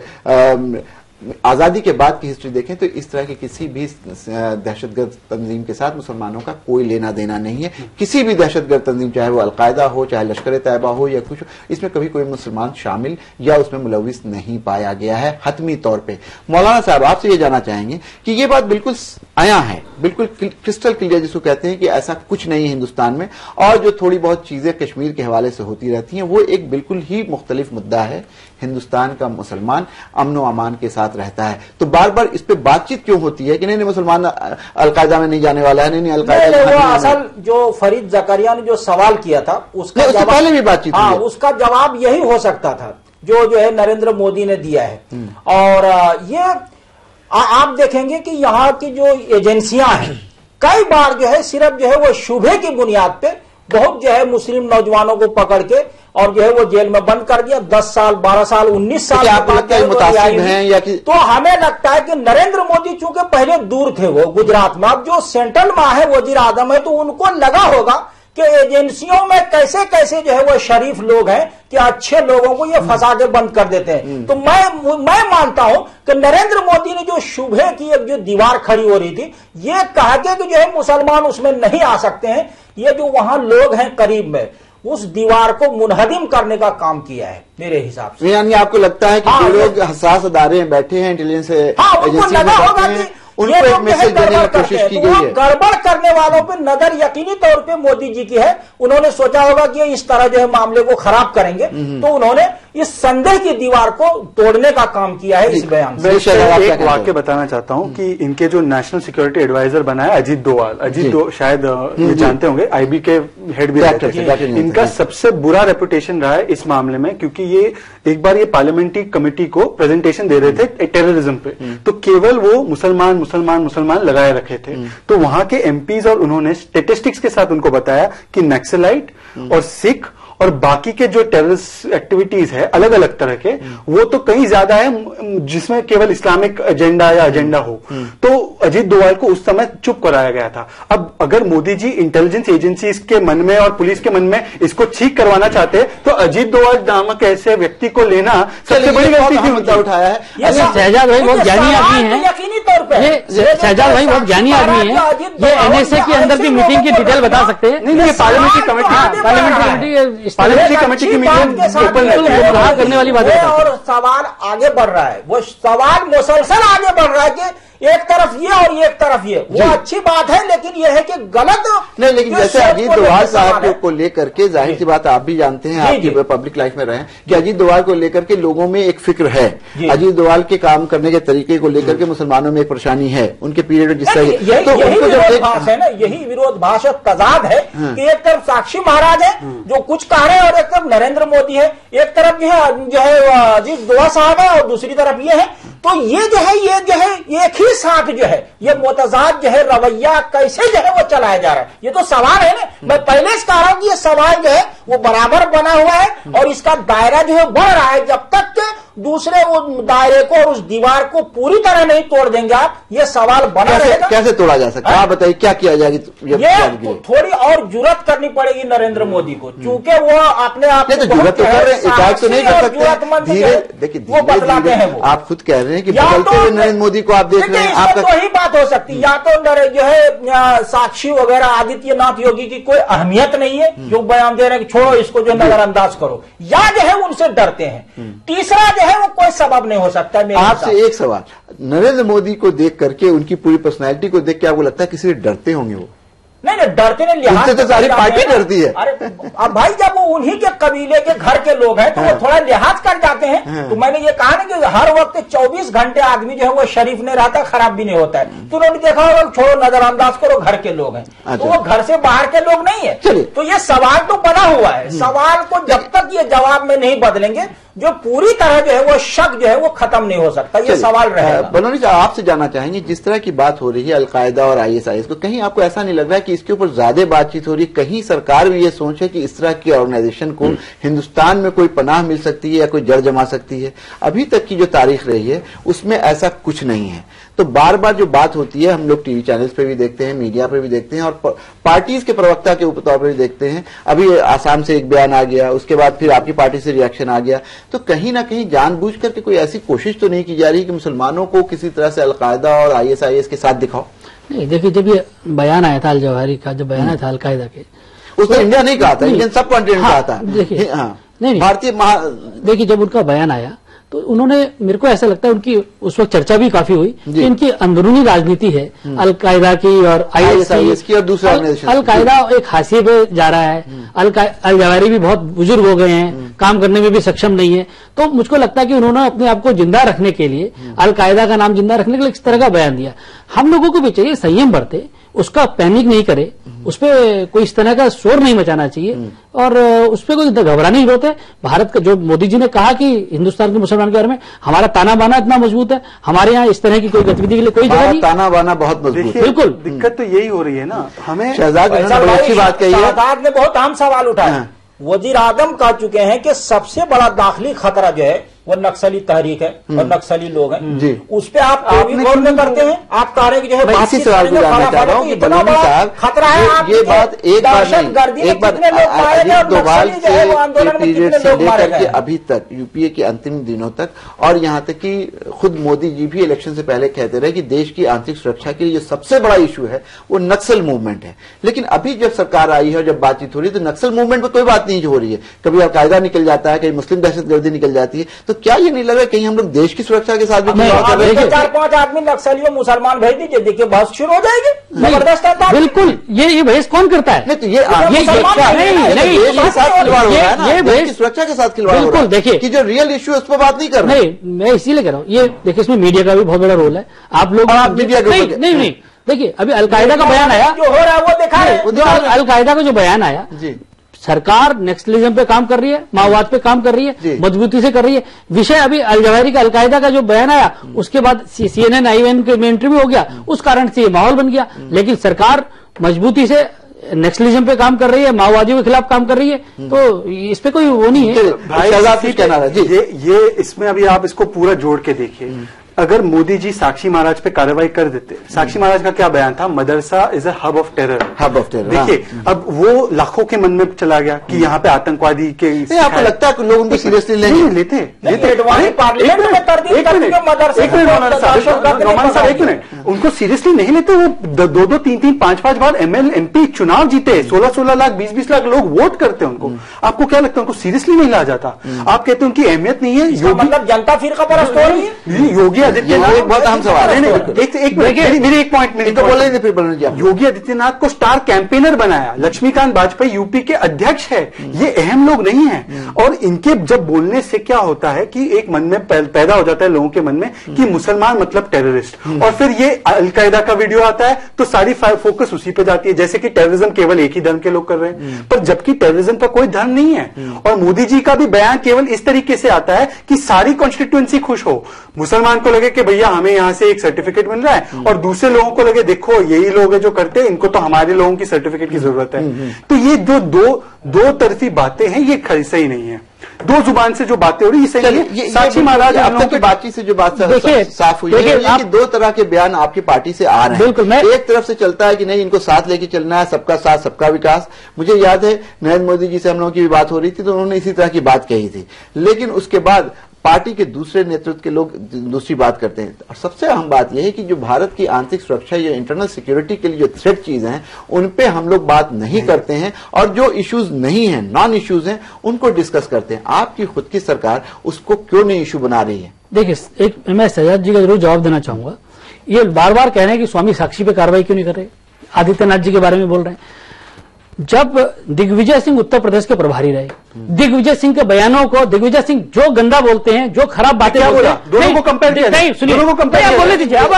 Speaker 1: आजादी के बाद की हिस्ट्री देखें तो इस तरह की किसी भी दहशतगर्द तंजीम के साथ मुसलमानों का कोई लेना देना नहीं है। किसी भी दहशतगर्द तंजीम, चाहे वो अलकायदा हो, चाहे लश्कर तैयबा हो या कुछ, इसमें कभी कोई मुसलमान शामिल या उसमें मुलविस नहीं पाया गया है हतमी तौर पे। मौलाना साहब, आपसे ये जानना चाहेंगे कि ये बात बिल्कुल आया है, बिल्कुल क्रिस्टल क्लियर जिसको कहते हैं कि ऐसा कुछ नहीं है हिंदुस्तान में, और जो थोड़ी बहुत चीजें कश्मीर के हवाले से होती रहती हैं वो एक बिल्कुल ही मुख्तलिफ मुद्दा है। हिंदुस्तान का मुसलमान अमन व अमान के साथ रहता है, तो बार बार इस पे बातचीत क्यों होती है कि नहीं मुसलमान अलकायदा में नहीं जाने वाला है, नहीं अलकायदा।
Speaker 11: वो असल जो फरीद जकरिया ने जो सवाल किया था उसका
Speaker 1: जवाब पहले भी बातचीत
Speaker 11: हाँ, उसका जवाब यही हो सकता था जो है नरेंद्र मोदी ने दिया है। और ये आप देखेंगे कि यहाँ की जो एजेंसियां हैं कई बार जो है सिर्फ जो है वो शुबे की बुनियाद पे बहुत जो है मुस्लिम नौजवानों को पकड़ के और जो है वो जेल में बंद कर दिया। 10 साल, 12 साल, 19 साल
Speaker 1: मुतासिब हैं या कि
Speaker 11: तो हमें लगता है कि नरेंद्र मोदी चूंकि पहले दूर थे वो गुजरात में, अब जो सेंट्रल में है वजीर आजम है, तो उनको लगा होगा कि एजेंसियों में कैसे कैसे जो है वो शरीफ लोग हैं कि अच्छे लोगों को ये फंसा के बंद कर देते हैं। तो मैं मानता हूं कि नरेंद्र मोदी ने जो शुबे की एक जो दीवार खड़ी हो रही थी, ये कहा के कि जो है मुसलमान उसमें नहीं आ सकते हैं, ये जो वहां लोग हैं करीब में उस दीवार को मुनहदिम करने का काम किया है मेरे हिसाब से।
Speaker 1: यानी आपको लगता है कि जो लोग हसास अदारे में बैठे हैं, इंटेलिजेंस
Speaker 11: उनको लगा होगा कि
Speaker 1: उनको एक मैसेज देने की कोशिश की गई है।
Speaker 11: गड़बड़ करने वालों पे नजर यकीनी तौर पे मोदी जी की है। उन्होंने सोचा होगा कि इस तरह जो है मामले को खराब करेंगे, तो उन्होंने इस संदेह की दीवार को तोड़ने का काम किया है इस बयान से।
Speaker 10: मैं एक वाक्य बताना चाहता हूं कि इनके जो नेशनल सिक्योरिटी एडवाइजर बना है अजीत डोवाल, शायद ये जानते होंगे, IB के हेड भी रहते थे। इनका सबसे बुरा रेपुटेशन रहा है इस मामले में, क्योंकि ये एक बार ये पार्लियामेंट्री कमेटी को प्रेजेंटेशन दे रहे थे टेररिज्म पे, तो केवल वो मुसलमान लगाए रखे थे। तो वहां के MPs और उन्होंने स्टेटिस्टिक्स के साथ उनको बताया कि नक्सलाइट और सिख और बाकी के जो टेररिस्ट एक्टिविटीज है अलग अलग तरह के, वो तो कहीं ज्यादा है जिसमें केवल इस्लामिक एजेंडा हो। तो अजीत डोवाल को उस समय चुप कराया गया था। अब अगर मोदी जी इंटेलिजेंस एजेंसीज के मन में और पुलिस के मन में इसको ठीक करवाना चाहते तो अजीत डोवाल नामक ऐसे व्यक्ति को लेना सबसे बड़ी गलती की मुद्दा उठाया है।
Speaker 9: शहजाद भाई बहुत ज्ञानी आदमी है,
Speaker 11: यकीनी तौर पर
Speaker 9: शहजाद भाई बहुत ज्ञानी आदमी है। ये NSA के अंदर की मीटिंग की डिटेल बता सकते हैं?
Speaker 10: नहीं, पार्लियामेंट्री कमेटी की मीटिंग
Speaker 9: करने वाली बात है।
Speaker 11: और सवाल आगे बढ़ रहा है, वो सवाल मुसलसल आगे बढ़ रहा है कि एक तरफ ये और एक तरफ ये, वो अच्छी बात है, लेकिन ये है कि गलत
Speaker 1: नहीं। लेकिन जैसे अजीत डोवाल साहब को लेकर के जाहिर सी बात आप भी जानते हैं, आपकी पब्लिक लाइफ में रहे कि अजीत डोवाल को लेकर के लोगों में एक फिक्र है, अजीत डोवाल के काम करने के तरीके को लेकर के मुसलमानों में एक परेशानी है उनके पीरियड में, जिस तरह
Speaker 11: यही विरोधाभास तजाद है कि एक तरफ साक्षी महाराज है जो कुछ कह रहे हैं और एक तरफ नरेंद्र मोदी है, एक तरफ जो है अजीत डोवाल साहब है और दूसरी तरफ ये है। तो ये जो है एक ही साथ जो है ये मुतजाद जो है रवैया कैसे जो है वो चलाया जा रहा है, ये तो सवाल है ना। मैं पहले से कह रहा हूं कि ये सवाल जो है वो बराबर बना हुआ है और इसका दायरा जो है बढ़ रहा है। जब तक के दूसरे वो दायरे को और उस दीवार को पूरी तरह नहीं तोड़ देंगे आप, ये सवाल बना रहेगा।
Speaker 1: कैसे तोड़ा जा सकता है आप बताइए, क्या किया जाएगी?
Speaker 11: ये थोड़ी और जुर्रत करनी पड़ेगी नरेंद्र मोदी को, चूंकि वो अपने आप
Speaker 1: तो जुर्रत तो कर रहे हैं, तो नहीं कर सकते। धीरे देखिए,
Speaker 11: वो बतलाते हैं, वो
Speaker 1: आप खुद कह रहे हैं कि बदलते हुए नरेंद्र मोदी को आप देख रहे हैं। आपका
Speaker 11: तो ही बात हो सकती, या तो जो है साक्षी वगैरह आदित्यनाथ योगी की कोई अहमियत नहीं है जो बयान दे रहे हैं कि छोड़ो इसको जो नजरअंदाज करो, या जो है उनसे डरते हैं। तीसरा जो है वो कोई सबब नहीं हो सकता।
Speaker 1: आपसे एक सवाल, नरेंद्र मोदी को देख करके उनकी पूरी पर्सनैलिटी को देख के आपको लगता है किसी से डरते होंगे वो?
Speaker 11: नहीं नहीं, डरते नहीं, लिहाज
Speaker 1: तो सारी पार्टी डरती है।
Speaker 11: अरे अब भाई जब वो उन्हीं के कबीले के घर के लोग हैं तो वो थोड़ा लिहाज कर जाते हैं। तो मैंने ये कहा ना कि हर वक्त 24 घंटे आदमी जो है वो शरीफ नहीं रहता, खराब भी नहीं होता है। तो उन्होंने देखा होगा, छोड़ो नजरअंदाज करो, घर के लोग हैं, तो वो घर से बाहर के लोग नहीं है। तो ये सवाल तो बना हुआ है, सवाल को जब तक ये जवाब में नहीं बदलेंगे, जो पूरी तरह जो है वो शक जो है वो खत्म नहीं हो सकता, ये सवाल रहेगा।
Speaker 1: बलोनी साहब, आपसे जानना चाहेंगे, जिस तरह की बात हो रही है अलकायदा और ISIS को, कहीं आपको ऐसा नहीं लग रहा है कि इसके ऊपर ज्यादा बातचीत हो रही है? कहीं सरकार भी ये सोचे कि इस तरह की ऑर्गेनाइजेशन को हिंदुस्तान में कोई पनाह मिल सकती है या कोई जड़ जमा सकती है? अभी तक की जो तारीख रही है उसमें ऐसा कुछ नहीं है। तो बार बार जो बात होती है, हम लोग टीवी चैनल्स पे भी देखते हैं, मीडिया पे भी देखते हैं, और पार्टीज के प्रवक्ता के ऊपर तौर पर भी देखते हैं। अभी आसाम से एक बयान आ गया, उसके बाद फिर आपकी पार्टी से रिएक्शन आ गया। तो कहीं ना कहीं जानबूझ करके कोई ऐसी कोशिश तो नहीं की जा रही कि मुसलमानों को किसी तरह से अलकायदा और ISIS के साथ दिखाओ?
Speaker 9: नहीं, देखिए, जब ये बयान आया था अल-जवाहिरी का, जब बयान आया था अलकायदा के,
Speaker 1: उसमें इंडिया नहीं कहा था, इंडियन सब कॉन्टिनेंट कहा था।
Speaker 9: देखिए,
Speaker 1: नहीं, भारतीय
Speaker 9: देखिए, जब उनका बयान आया तो उन्होंने, मेरे को ऐसा लगता है उनकी उस वक्त चर्चा भी काफी हुई कि इनकी अंदरूनी राजनीति है अलकायदा की और ISIS की, और दूसरा अलकायदा एक हाशिए पे जा रहा है। अल-जवाहिरी भी बहुत बुजुर्ग हो गए हैं, काम करने में भी सक्षम नहीं है। तो मुझको लगता है कि उन्होंने अपने आप को जिंदा रखने के लिए, अलकायदा का नाम जिंदा रखने के लिए इस तरह का बयान दिया। हम लोगों को भी चाहिए संयम बरते, उसका पैनिक नहीं करे, उस पर कोई इस तरह का शोर नहीं मचाना चाहिए, और उस पर कोई घबराने की जरूरत है। भारत का, जो मोदी जी ने कहा कि हिंदुस्तान के मुसलमान के बारे में, हमारा ताना बाना इतना मजबूत है, हमारे यहाँ इस तरह की कोई गतिविधि के लिए कोई जगह नहीं।
Speaker 1: ताना बाना बहुत मजबूत है,
Speaker 10: बिल्कुल। दिक्कत तो यही हो रही है ना हमें।
Speaker 1: शहजाद अच्छी बात कही है।
Speaker 11: शहजाद ने बहुत अहम सवाल उठाया। वजीर आजम कह चुके हैं कि सबसे बड़ा दाखिली खतरा जो है वो नक्सली तहरीक है और नक्सली लोग हैं जी। उस पर आप गौर नहीं करते हैं। आप कह रहे हैं कि जो है
Speaker 1: इसी सवाल को जानना चाह रहा हूँ कि बलोनी साहब,
Speaker 11: खतरा है।
Speaker 1: ये बात एक बार नहीं, एक बार अजीत डोभाल के पीरियड से लेकर के अभी तक, यूपीए के अंतिम दिनों तक, और यहाँ तक कि खुद मोदी जी भी इलेक्शन से पहले कहते रहे कि देश की आंतरिक सुरक्षा के लिए जो सबसे बड़ा इशू है वो नक्सल मूवमेंट है। लेकिन अभी जब सरकार आई है और जब बातचीत हो रही है तो नक्सल मूवमेंट पर कोई बात नहीं हो रही है। कभी अलकायदा निकल जाता है, कहीं मुस्लिम दहशतगर्दी निकल जाती है। तो क्या ये नहीं लगा कहीं हम लोग देश की सुरक्षा के साथ भी
Speaker 11: 4-5 आदमी नक्सलियों मुसलमान भेज दीजिए, देखिए बहस शुरू हो जाएगी। जबरदस्त आता है।
Speaker 9: बिल्कुल, ये बहस कौन करता है?
Speaker 1: नहीं, तो ये सुरक्षा के साथ खिलवाड़ हो रहा है।
Speaker 9: देखिए
Speaker 1: कि जो रियल इश्यू है उस पर बात नहीं कर रहे।
Speaker 9: नहीं, मैं इसीलिए कह रहा हूँ, ये देखिए इसमें मीडिया का भी बहुत बड़ा रोल है। आप लोग
Speaker 1: मीडिया
Speaker 9: नहीं, देखिए अभी अलकायदा का बयान आया,
Speaker 11: जो हो रहा है वो देखा है।
Speaker 9: अलकायदा का जो बयान आया, सरकार नेक्सलिज्म पे काम कर रही है, माओवाद पे काम कर रही है, मजबूती से कर रही है। विषय अभी अल-जवाहिरी का, अलकायदा का जो बयान आया, उसके बाद CNN ION में इंटरव्यू हो गया, उस कारण से ये माहौल बन गया। लेकिन सरकार मजबूती से नेक्सलिज्म पे काम कर रही है, माओवादियों के खिलाफ काम कर रही है, तो इस पे कोई वो नहीं है।
Speaker 10: ये इसमें अभी आप इसको पूरा जोड़ के देखिए। अगर मोदी जी साक्षी महाराज पे कार्रवाई कर देते, साक्षी महाराज का क्या बयान था? Madrasa is a hub of terror.
Speaker 1: Hub of terror.
Speaker 10: देखिए अब वो लाखों के मन में चला गया कि यहाँ पे आतंकवादी के।
Speaker 1: आपको लगता है कि लोग उनको सीरियसली
Speaker 10: लेते? एक मिनट, उनको सीरियसली नहीं लेते। वो 2-2, 3-3, 5-5 बार ML-MP चुनाव जीते, 16-16 लाख, 20-20 लाख लोग वोट करते हैं उनको। आपको क्या लगता है उनको सीरियसली नहीं लिया जाता? आप कहते हैं उनकी अहमियत नहीं है।
Speaker 11: मतलब जनता फिरका परस्त हो रही है।
Speaker 10: योगी आदित्यनाथ, एक बहुत अहम सवाल है। मेरे एक पॉइंट में फिर योगी आदित्यनाथ को स्टार कैंपेनर बनाया। लक्ष्मीकांत वाजपेयी यूपी के अध्यक्ष है, ये अहम लोग नहीं है। और इनके जब बोलने से क्या होता है कि एक मन में पैदा हो जाता है लोगों के मन में कि मुसलमान मतलब टेररिस्ट, और फिर ये अलकायदा का वीडियो आता है तो सारी फोकस उसी पे जाती है, जैसे कि टेररिज्म केवल एक ही धर्म के लोग कर रहे हैं, पर जबकि टेररिज्म का कोई धर्म नहीं है। और मोदी जी का भी बयान केवल इस तरीके से आता है कि सारी कॉन्स्टिट्यूएंसी खुश हो, मुसलमान को लगे कि भैया हमें यहां से एक सर्टिफिकेट मिल रहा है, और दूसरे लोगों को लगे देखो यही लोग हैं जो करते हैं, इनको तो हमारे लोगों की सर्टिफिकेट की जरूरत है। तो ये जो दो तरफी बातें हैं ये सही नहीं है। दो जुबान से जो बातें हो रही है सही है। साक्षी महाराज
Speaker 1: आप लोगों की बातचीत से जो बात साफ हुई है कि 2 तरह के बयान आपकी पार्टी से आ रहे हैं।
Speaker 9: बिल्कुल,
Speaker 1: एक तरफ से चलता है कि नहीं इनको साथ लेके चलना है, सबका साथ सबका विकास। मुझे याद है नरेंद्र मोदी जी से हम लोगों की भी बात हो रही थी तो उन्होंने इसी तरह की बात कही थी। लेकिन उसके बाद पार्टी के दूसरे नेतृत्व के लोग दूसरी बात करते हैं। और सबसे अहम बात यह है कि जो भारत की आंतरिक सुरक्षा या इंटरनल सिक्योरिटी के लिए जो थ्रेट चीजें हैं उन पे हम लोग बात नहीं करते हैं, और जो इश्यूज नहीं हैं, नॉन इश्यूज हैं, उनको डिस्कस करते हैं। आपकी खुद की सरकार उसको क्यों नहीं इशू बना रही है?
Speaker 9: देखिए, एक मैं सजाद जी का जरूर जवाब देना चाहूंगा। ये बार बार कह रहे हैं कि स्वामी साक्षी पे कार्रवाई क्यों नहीं कर रहे। आदित्यनाथ जी के बारे में बोल रहे हैं। जब दिग्विजय सिंह उत्तर प्रदेश के प्रभारी रहे, दिग्विजय सिंह के बयानों को, दिग्विजय सिंह जो गंदा बोलते हैं, जो खराब बातें बोलते हैं,
Speaker 10: दोनों को कंपेयर किया,
Speaker 9: नहीं सुनिए,
Speaker 10: दोनों को कंपेयर
Speaker 9: बोलने दीजिए। अब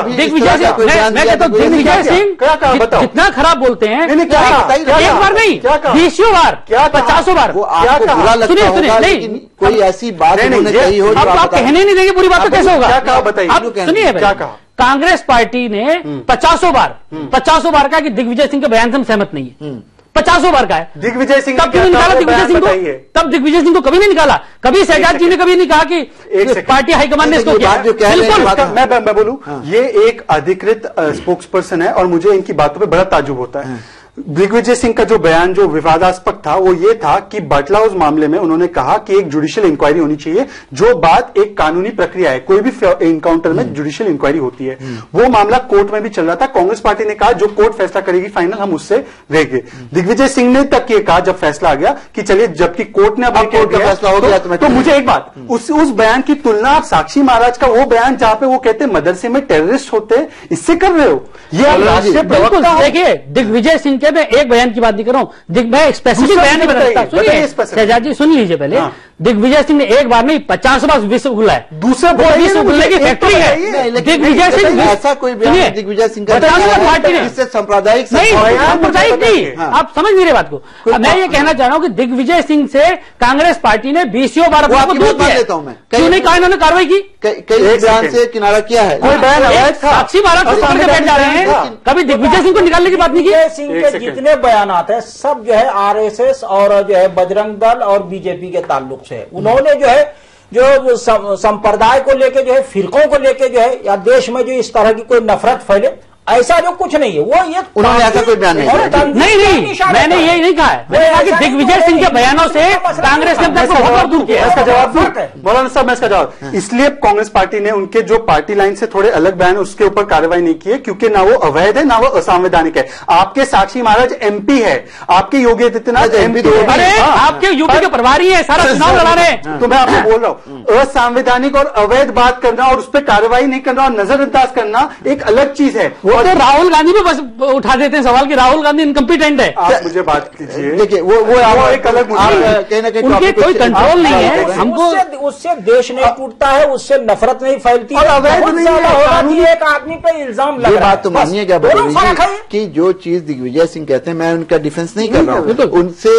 Speaker 9: दिग्विजय सिंह, मैं कहता हूँ दिग्विजय सिंह जितना खराब बोलते हैं, एक बार नहीं 20 बार, 50 बार। सुनिए सुनिए, नहीं
Speaker 1: कोई ऐसी बात कही हो,
Speaker 9: अब आप कहने नहीं देंगे पूरी बात, तो कैसे होगा?
Speaker 10: क्या बताइए,
Speaker 9: आप सुनिए,
Speaker 10: क्या कहा?
Speaker 9: कांग्रेस पार्टी ने 50 बार कहा कि दिग्विजय सिंह के बयान से हम सहमत नहीं है। 50 बार का है।
Speaker 10: दिग्विजय सिंह
Speaker 9: कब क्यों निकाला दिग्विजय सिंह को? तब दिग्विजय सिंह को कभी नहीं निकाला। कभी शहजाद जी ने कभी नहीं कहा कि पार्टी हाईकमान ने इसको किया।
Speaker 10: बिल्कुल, मैं बोलूं, ये एक अधिकृत स्पोक्स पर्सन है और मुझे इनकी बातों पे बड़ा ताज्जुब होता है। दिग्विजय सिंह का जो बयान जो विवादास्पद था वो ये था कि बटला हाउस मामले में उन्होंने कहा कि एक जुडिशियल इंक्वायरी होनी चाहिए, जो बात एक कानूनी प्रक्रिया है, कोई भी एनकाउंटर में जुडिशियल इंक्वायरी होती है। वो मामला कोर्ट में भी चल रहा था। कांग्रेस पार्टी ने कहा जो कोर्ट फैसला करेगी फाइनल हम उससे रहेंगे। दिग्विजय सिंह ने तक ये कहा जब फैसला आ गया कि चलिए, जबकि कोर्ट ने अब कोर्ट का फैसला हो गया तो मुझे एक बात, उस बयान की तुलना आप साक्षी महाराज का वो बयान जहां पे वो कहते मदरसे में टेररिस्ट होते, इससे कर रहे हो। ये
Speaker 9: देखिए, दिग्विजय सिंह के मैं एक बयान की बात नहीं कर रहा हूं, मैं स्पेसिफिक बयान नहीं बताता। सुनिए शहजाद जी, सुन लीजिए पहले। दिग्विजय सिंह ने एक बार नहीं 50 बार विश्व खुला है।
Speaker 10: दूसरा
Speaker 9: विश्व खुलने की फैक्ट्री है दिग्विजय सिंह।
Speaker 1: ऐसा कोई बयान दिग्विजय सिंह का
Speaker 9: पार्टी ने,
Speaker 1: इससे सांप्रदायिक
Speaker 9: नहीं, सांप्रदायिक नहीं, आप समझ नहीं रहे बात को। मैं ये कहना चाह रहा हूं कि दिग्विजय सिंह से कांग्रेस पार्टी ने 20 बार दूर
Speaker 1: देता हूं मैं,
Speaker 9: क्यों नहीं कहा इन्होंने कार्रवाई की?
Speaker 1: कई बयान से किनारा किया है।
Speaker 10: कोई बयान
Speaker 9: साक्षी महाराज बैठ जा रहे हैं, कभी दिग्विजय सिंह को निकालने की बात नहीं की।
Speaker 11: सिंह के जितने बयान आते हैं सब जो है आरएसएस और जो है बजरंग दल और बीजेपी के ताल्लुक से। उन्होंने जो है जो संप्रदाय को लेके जो है, फिरकों को लेके जो है, या देश में जो इस तरह की कोई नफरत फैले, ऐसा जो कुछ नहीं है। वो ये
Speaker 1: उन्होंने ऐसा कोई बयान
Speaker 9: नहीं, मैंने यही नहीं कहा है। मैंने कहा कि दिग्विजय सिंह के बयानों से कांग्रेस ने अपने को बहुत दूर किया।
Speaker 10: इसका जवाब मौलाना साहब, मैं इसका जवाब, इसलिए कांग्रेस पार्टी ने उनके जो पार्टी लाइन से थोड़े अलग बयान उसके ऊपर कार्रवाई नहीं की है, क्योंकि ना वो अवैध है ना वो असंवैधानिक है। आपके साक्षी महाराज एमपी है, आपके योगी आदित्यनाथ एमपी,
Speaker 9: आपके यूपी के प्रभारी है, सारा चुनाव लड़ा रहे हैं।
Speaker 10: तो मैं आपको बोल रहा हूँ, असंवैधानिक और अवैध बात करना और उस पर कार्रवाई नहीं करना और नजरअंदाज करना एक अलग चीज है।
Speaker 9: तो राहुल गांधी भी बस उठा देते हैं सवाल कि राहुल गांधी इनकम्पिटेंट है।
Speaker 10: आप मुझे बात कीजिए,
Speaker 1: देखिए वो एक अलग
Speaker 9: कहीं ना कहीं उनके कोई कंट्रोल नहीं है। हमको
Speaker 11: उससे देश नहीं टूटता है, उससे नफरत नहीं फैलती है। एक आदमी पे इल्जाम लग रहा है।
Speaker 1: बात तो मानिए क्या कि जो चीज दिग्विजय सिंह कहते हैं, मैं उनका डिफेंस नहीं कर रहा हूँ, उनसे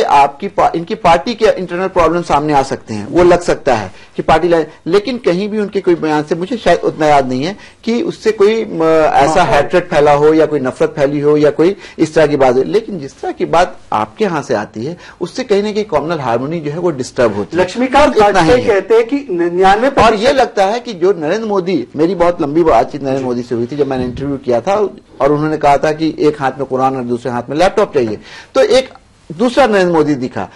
Speaker 1: इनकी पार्टी के इंटरनल प्रॉब्लम सामने आ सकते हैं, वो लग सकता है कि पार्टी लाइन, लेकिन कहीं भी उनके कोई बयान से मुझे शायद उतना याद नहीं है कि उससे कोई ऐसा हैट्रेट फैला हो या कोई नफरत फैली हो या कोई इस तरह की बात हो। लेकिन जिस तरह की बात आपके यहां से आती है उससे कहीं ना कहीं कॉमनल हार्मोनी जो है वो डिस्टर्ब होती है।
Speaker 10: लक्ष्मीकांत कहते हैं कि 99,
Speaker 1: और ये लगता है कि जो नरेंद्र मोदी, मेरी बहुत लंबी बातचीत नरेंद्र मोदी से हुई थी जब मैंने इंटरव्यू किया था, और उन्होंने कहा था कि एक हाथ में कुरान और दूसरे हाथ में लैपटॉप चाहिए, तो एक दूसरा नरेंद्र मोदी दिखा।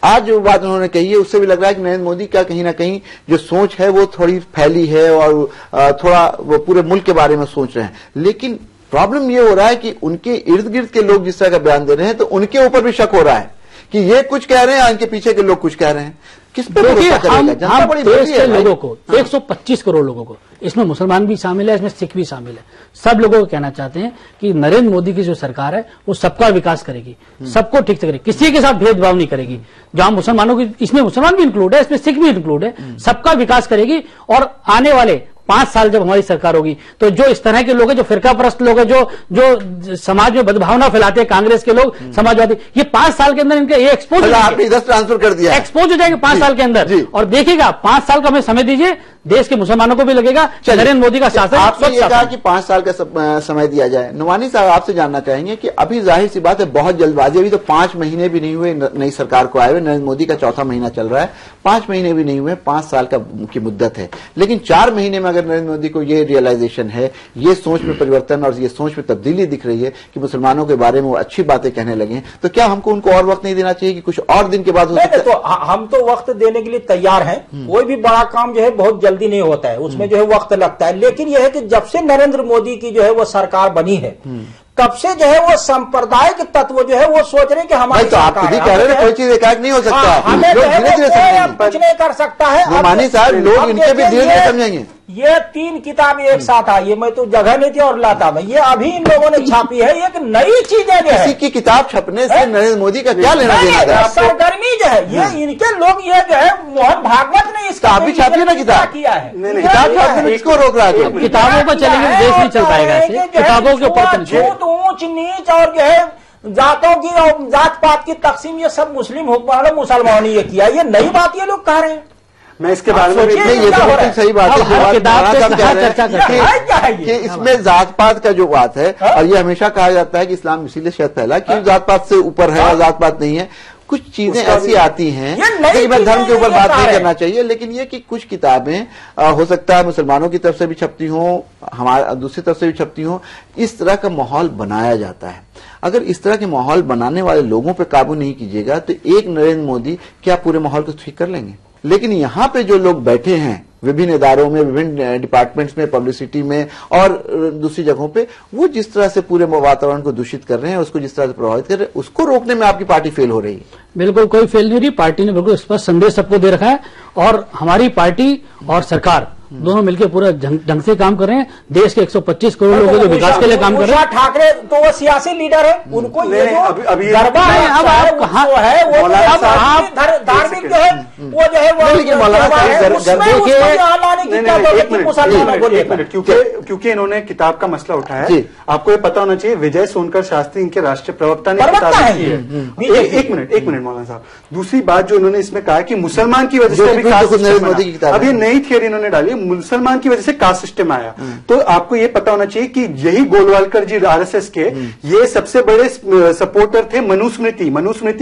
Speaker 1: आज जो बात उन्होंने कही है उससे भी लग रहा है कि नरेंद्र मोदी का कहीं ना कहीं जो सोच है वो थोड़ी फैली है और थोड़ा वो पूरे मुल्क के बारे में सोच रहे हैं। लेकिन प्रॉब्लम ये हो रहा है कि उनके इर्द गिर्द के लोग जिस तरह का बयान दे रहे हैं तो उनके ऊपर भी शक हो रहा है कि ये कुछ कह रहे हैं, इनके पीछे के लोग कुछ कह रहे हैं। किस पर भरोसा करेगा? जनता बड़ी
Speaker 9: देश के लोगों को, 125 करोड़ लोगों को, इसमें मुसलमान भी शामिल है, इसमें सिख भी शामिल है, सब लोगों को कहना चाहते हैं कि नरेंद्र मोदी की जो सरकार है वो सबका विकास करेगी, सबको ठीक से करेगी, किसी के साथ भेदभाव नहीं करेगी। जहां मुसलमानों की, इसमें मुसलमान भी इंक्लूड है, इसमें सिख भी इंक्लूड है, सबका विकास करेगी। और आने वाले 5 साल जब हमारी सरकार होगी तो जो इस तरह के लोग हैं, जो फिरकापरस्त लोग हैं, जो समाज में बदभावना फैलाते हैं, कांग्रेस के लोग, समाजवादी, ये 5 साल के अंदर इनके ये एक्सपोज हो जाएंगे।
Speaker 1: आपने 10 ट्रांसफर कर दिया,
Speaker 9: एक्सपोज हो जाएंगे 5 साल के अंदर। और देखिएगा 5 साल का हमें समय दीजिए, देश के मुसलमानों को भी लगेगा नरेंद्र मोदी का शासन।
Speaker 1: आपने ये कहा कि 5 साल का समय दिया जाए। नुमानी साहब, आपसे जानना चाहेंगे कि अभी जाहिर सी बात है बहुत जल्दबाजी, अभी तो 5 महीने भी नहीं हुए नई सरकार को आए हुए, नरेंद्र मोदी का 4था महीना चल रहा है, 5 महीने भी नहीं हुए, 5 साल की मुद्दत है। लेकिन 4 महीने में अगर नरेंद्र मोदी को ये रियलाइजेशन है, ये सोच में परिवर्तन और ये सोच में तब्दीली दिख रही है कि मुसलमानों के बारे में वो अच्छी बातें कहने लगे हैं, तो क्या हमको उनको और वक्त नहीं देना चाहिए कि कुछ और दिन के बाद हो सकता है?
Speaker 11: तो हम तो वक्त देने के लिए तैयार हैं। कोई भी बड़ा काम जो है बहुत जल्दी नहीं होता है, उसमें जो है वक्त लगता है। लेकिन यह है कि जब से नरेंद्र मोदी की जो है वो सरकार बनी है, तब से जो है वो सांप्रदायिक तत्व जो है वो सोच रहे हैं कि हमारी
Speaker 1: तो आप खुद ही कह रहे हैं कोई चीज एकाएक नहीं हो सकता,
Speaker 11: हमें कुछ नहीं कर सकता है।
Speaker 1: नुमानी साहब, लोग इनके भी धीरे धीरे समझेंगे।
Speaker 11: ये 3 किताबें एक साथ आई है, मैं तो जगह नहीं थी और लाता मैं, ये अभी इन लोगों ने छापी है, एक नई चीजें जो है।
Speaker 1: किसी की किताब छपने से नरेंद्र मोदी का क्या लेना देना है?
Speaker 11: सरगर्मी जो है ये इनके लोग, ये जो है मोहन भागवत ने इसका
Speaker 1: आप भी छापिए ना किताब
Speaker 11: किया है,
Speaker 1: किताब छापने इसको रोक रहा है।
Speaker 9: किताबों पर चलेंगे देश नहीं चल पाएगा, किताबों के ऊपर
Speaker 11: छूत ऊंच नीच और जो है जातों की और जात पात की तकसीम, ये सब मुस्लिम हुक्मरानों मुसलमानों ने ये किया, ये नई बात ये लोग कह रहे हैं।
Speaker 10: मैं इसके बारे में
Speaker 1: ये तो बिल्कुल सही बात है, कि इसमें जात पात का जो बात है, और ये हमेशा कहा जाता है कि इस्लाम इसीलिए शायद फैला कि जात पात से ऊपर है और जात पात नहीं है। कुछ चीजें ऐसी आती हैं कि मैं धर्म के ऊपर बात नहीं करना चाहिए, लेकिन ये कि कुछ किताबें हो सकता है मुसलमानों की तरफ से भी छपती हों, हमारा दूसरी तरफ से भी छपती हों, इस तरह का माहौल बनाया जाता है। अगर इस तरह के माहौल बनाने वाले लोगों पर काबू नहीं कीजिएगा तो एक नरेंद्र मोदी क्या पूरे माहौल को ठीक कर लेंगे? लेकिन यहाँ पे जो लोग बैठे हैं विभिन्न इदारों में, विभिन्न डिपार्टमेंट्स में, पब्लिसिटी में और दूसरी जगहों पे, वो जिस तरह से पूरे वातावरण को दूषित कर रहे हैं, उसको जिस तरह से प्रभावित कर रहे हैं, उसको रोकने में आपकी पार्टी फेल हो रही है।
Speaker 9: बिल्कुल कोई फेल नहीं रही, पार्टी ने बिल्कुल स्पष्ट संदेश सबको दे रखा है और हमारी पार्टी और सरकार दोनों मिलकर पूरा ढंग से काम कर रहे हैं। देश के 125 करोड़ लोगों के विकास के लिए काम कर रहे हैं।
Speaker 11: ठाकरे तो वो सियासी लीडर है, उनको ये
Speaker 10: अभी
Speaker 11: गरबा है, अब आप कहाँ है वो, अब आप धार्मिक जो है वो जो है
Speaker 10: क्योंकि इन्होंने किताब का मसला उठाया है। आपको ये पता होना चाहिए विजय सोनकर शास्त्री इनके राष्ट्रीय प्रवक्ता ने किताब लिखी है। एक मिनट मौलाना साहब, दूसरी बात जो इन्होंने इसमें कहा कि मुसलमान की वजह से अब ये नई थियरी इन्होंने डाली, मुसलमान की वजह से कास्ट सिस्टम आया। तो आपको ये पता होना चाहिए कि यही गोलवालकर जी आरएसएस के ये सबसे बड़े सपोर्टर थे मनुस्मृति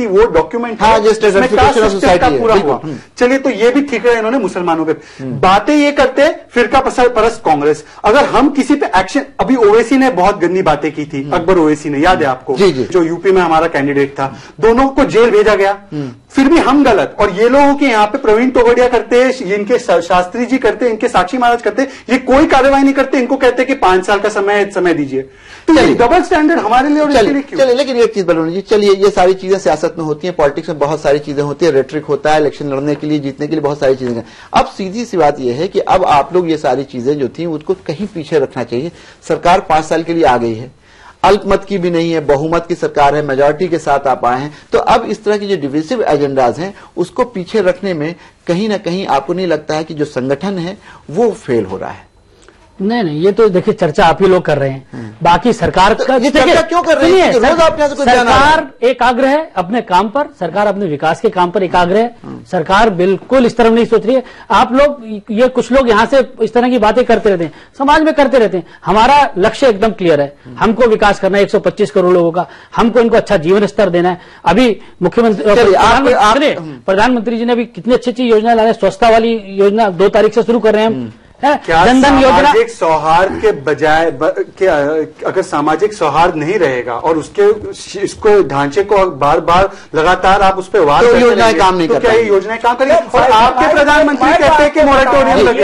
Speaker 10: वो डॉक्यूमेंट पूरा हुआ। चलिए तो ये भी ठीक है, इन्होंने मुसलमानों पे बातें ये करते फिरका परस्त कांग्रेस। अगर हम किसी पे एक्शन, अभी ओवैसी ने बहुत गंदी बातें की थी, अकबर ओवैसी ने, याद है आपको, जो यूपी में हमारा कैंडिडेट था, दोनों को जेल भेजा गया, फिर भी हम गलत। और ये लोगों के यहाँ पे प्रवीण तोगड़िया करते, इनके शास्त्री जी करते, इनके साक्षी महाराज करते, ये कोई कार्रवाई नहीं करते, इनको कहते कि 5 साल का समय दीजिए। तो ये डबल स्टैंडर्ड हमारे लिए और इसके लिए क्यों?
Speaker 1: चलिए, लेकिन एक चीज बलूनी जी, चलिए ये सारी चीजें सियासत में होती हैं, पॉलिटिक्स में बहुत सारी चीजें होती है, रेट्रिक होता है, इलेक्शन लड़ने के लिए, जीतने के लिए बहुत सारी चीजें। अब सीधी सी बात यह है कि अब आप लोग ये सारी चीजें जो थी उसको कहीं पीछे रखना चाहिए। सरकार 5 साल के लिए आ गई है, अल्पमत की भी नहीं है, बहुमत की सरकार है, मेजॉरिटी के साथ आप आए हैं। तो अब इस तरह की जो डिविसिव एजेंडाज हैं उसको पीछे रखने में कहीं ना कहीं आपको नहीं लगता है कि जो संगठन है वो फेल हो रहा है?
Speaker 9: नहीं, ये तो देखिए चर्चा आप ही लोग कर रहे हैं, बाकी सरकार का
Speaker 1: चर्चा क्यों कर रहे हैं? रोज आप यहाँ से कुछ
Speaker 9: सरकार एकाग्र है अपने काम पर, सरकार अपने विकास के काम पर एकाग्र है, सरकार बिल्कुल इस तरफ नहीं सोच रही है। आप लोग ये कुछ लोग यहाँ से इस तरह की बातें करते रहते हैं, समाज में करते रहते हैं। हमारा लक्ष्य एकदम क्लियर है, हमको विकास करना है 125 करोड़ लोगों का, हमको इनको अच्छा जीवन स्तर देना है। अभी मुख्यमंत्री प्रधानमंत्री जी ने अभी कितनी अच्छी योजना ला रहे हैं, स्वच्छता वाली योजना 2 तारीख से शुरू कर रहे हैं हम।
Speaker 10: जनधन योजना, सामाजिक सौहार्द के बजाय अगर सामाजिक सौहार्द नहीं रहेगा और इसको ढांचे को बार बार लगातार आप उस पर वार
Speaker 1: तो योजनाएं काम नहीं करती,
Speaker 10: क्या ये योजनाएं काम करेंगे? और आपके प्रधानमंत्री कहते हैं कि मोरेटोरियम लगे।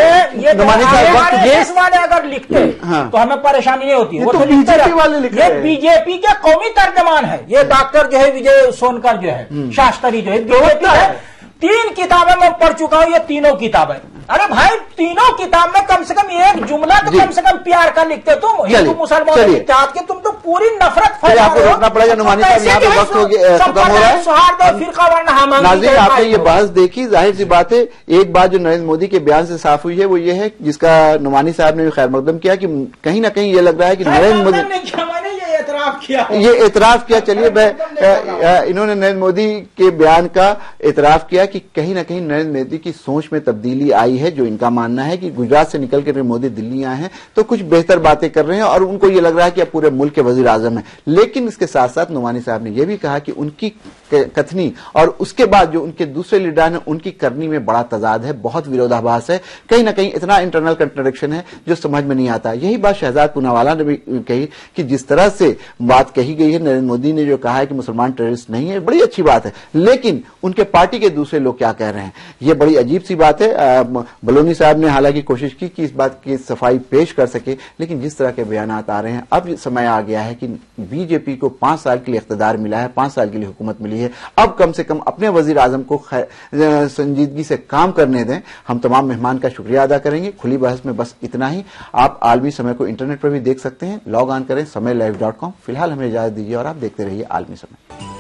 Speaker 11: देश वाले अगर लिखते तो हमें परेशानी नहीं होती, वो तो
Speaker 10: बीजेपी वाले लिखते हैं।
Speaker 11: बीजेपी के कौमी तर्जमान है ये डॉक्टर जो है विजय सोनकर जो है, शास्त्री जो है, बीजेपी है। 3 किताबें मैं पढ़ चुका हूं, ये तीनों किताबें। अरे भाई तीनों किताब में कम से कम एक जुमला तो कम से कम प्यार का लिखते तुम, हिंदू मुसलमानों की जात के, तुम तो पूरी नफरत फैला रहे हो।
Speaker 1: रोकना पड़ेगा नुमानी साहब, यहाँ पे वक्त खत्म हो रहा है।
Speaker 11: सौहार्द फिरका वरना
Speaker 1: नाज़रीन, आपने ये बहस देखी, जाहिर सी बात है एक बात जो नरेंद्र मोदी के बयान से साफ हुई है वो ये है, जिसका नुमानी साहब ने भी खैर मकदम किया, कि कहीं ना कहीं ये लग रहा है कि नरेंद्र मोदी ये एतराफ किया। चलिए इन्होंने नरेंद्र मोदी के बयान का एतराफ किया कि कहीं ना कहीं नरेंद्र मोदी की सोच में तब्दीली आई है। जो इनका मानना है कि गुजरात से निकल कर मोदी दिल्ली आए हैं तो कुछ बेहतर बातें कर रहे हैं और उनको ये लग रहा है कि अब पूरे मुल्क के वजीर आजम है। लेकिन इसके साथ साथ नुमानी साहब ने यह भी कहा कि उनकी कथनी और उसके बाद जो उनके दूसरे लीडर हैं उनकी करनी में बड़ा तजाद है, बहुत विरोधाभास है, कहीं ना कहीं इतना इंटरनल कंट्राडिक्शन है जो समझ में नहीं आता। यही बात शहजाद पूनावाला ने भी कही कि जिस तरह से बात कही गई है, नरेंद्र मोदी ने जो कहा है कि मुसलमान टेररिस्ट नहीं है, बड़ी अच्छी बात है, लेकिन उनके पार्टी के दूसरे लोग क्या कह रहे हैं ये बड़ी अजीब सी बात है। बलोनी साहब ने हालांकि कोशिश की कि इस बात की सफाई पेश कर सके, लेकिन जिस तरह के बयान आ रहे हैं अब समय आ गया है कि बीजेपी को 5 साल के लिए इख्तिदार मिला है, 5 साल के लिए हुकूमत मिली है, है। अब कम से कम अपने वजीर आजम को संजीदगी से काम करने दें। हम तमाम मेहमान का शुक्रिया अदा करेंगे। खुली बहस में बस इतना ही। आप आलमी समय को इंटरनेट पर भी देख सकते हैं। लॉग ऑन करें samay live.com। फिलहाल हमें इजाजत दीजिए और आप देखते रहिए आलमी समय।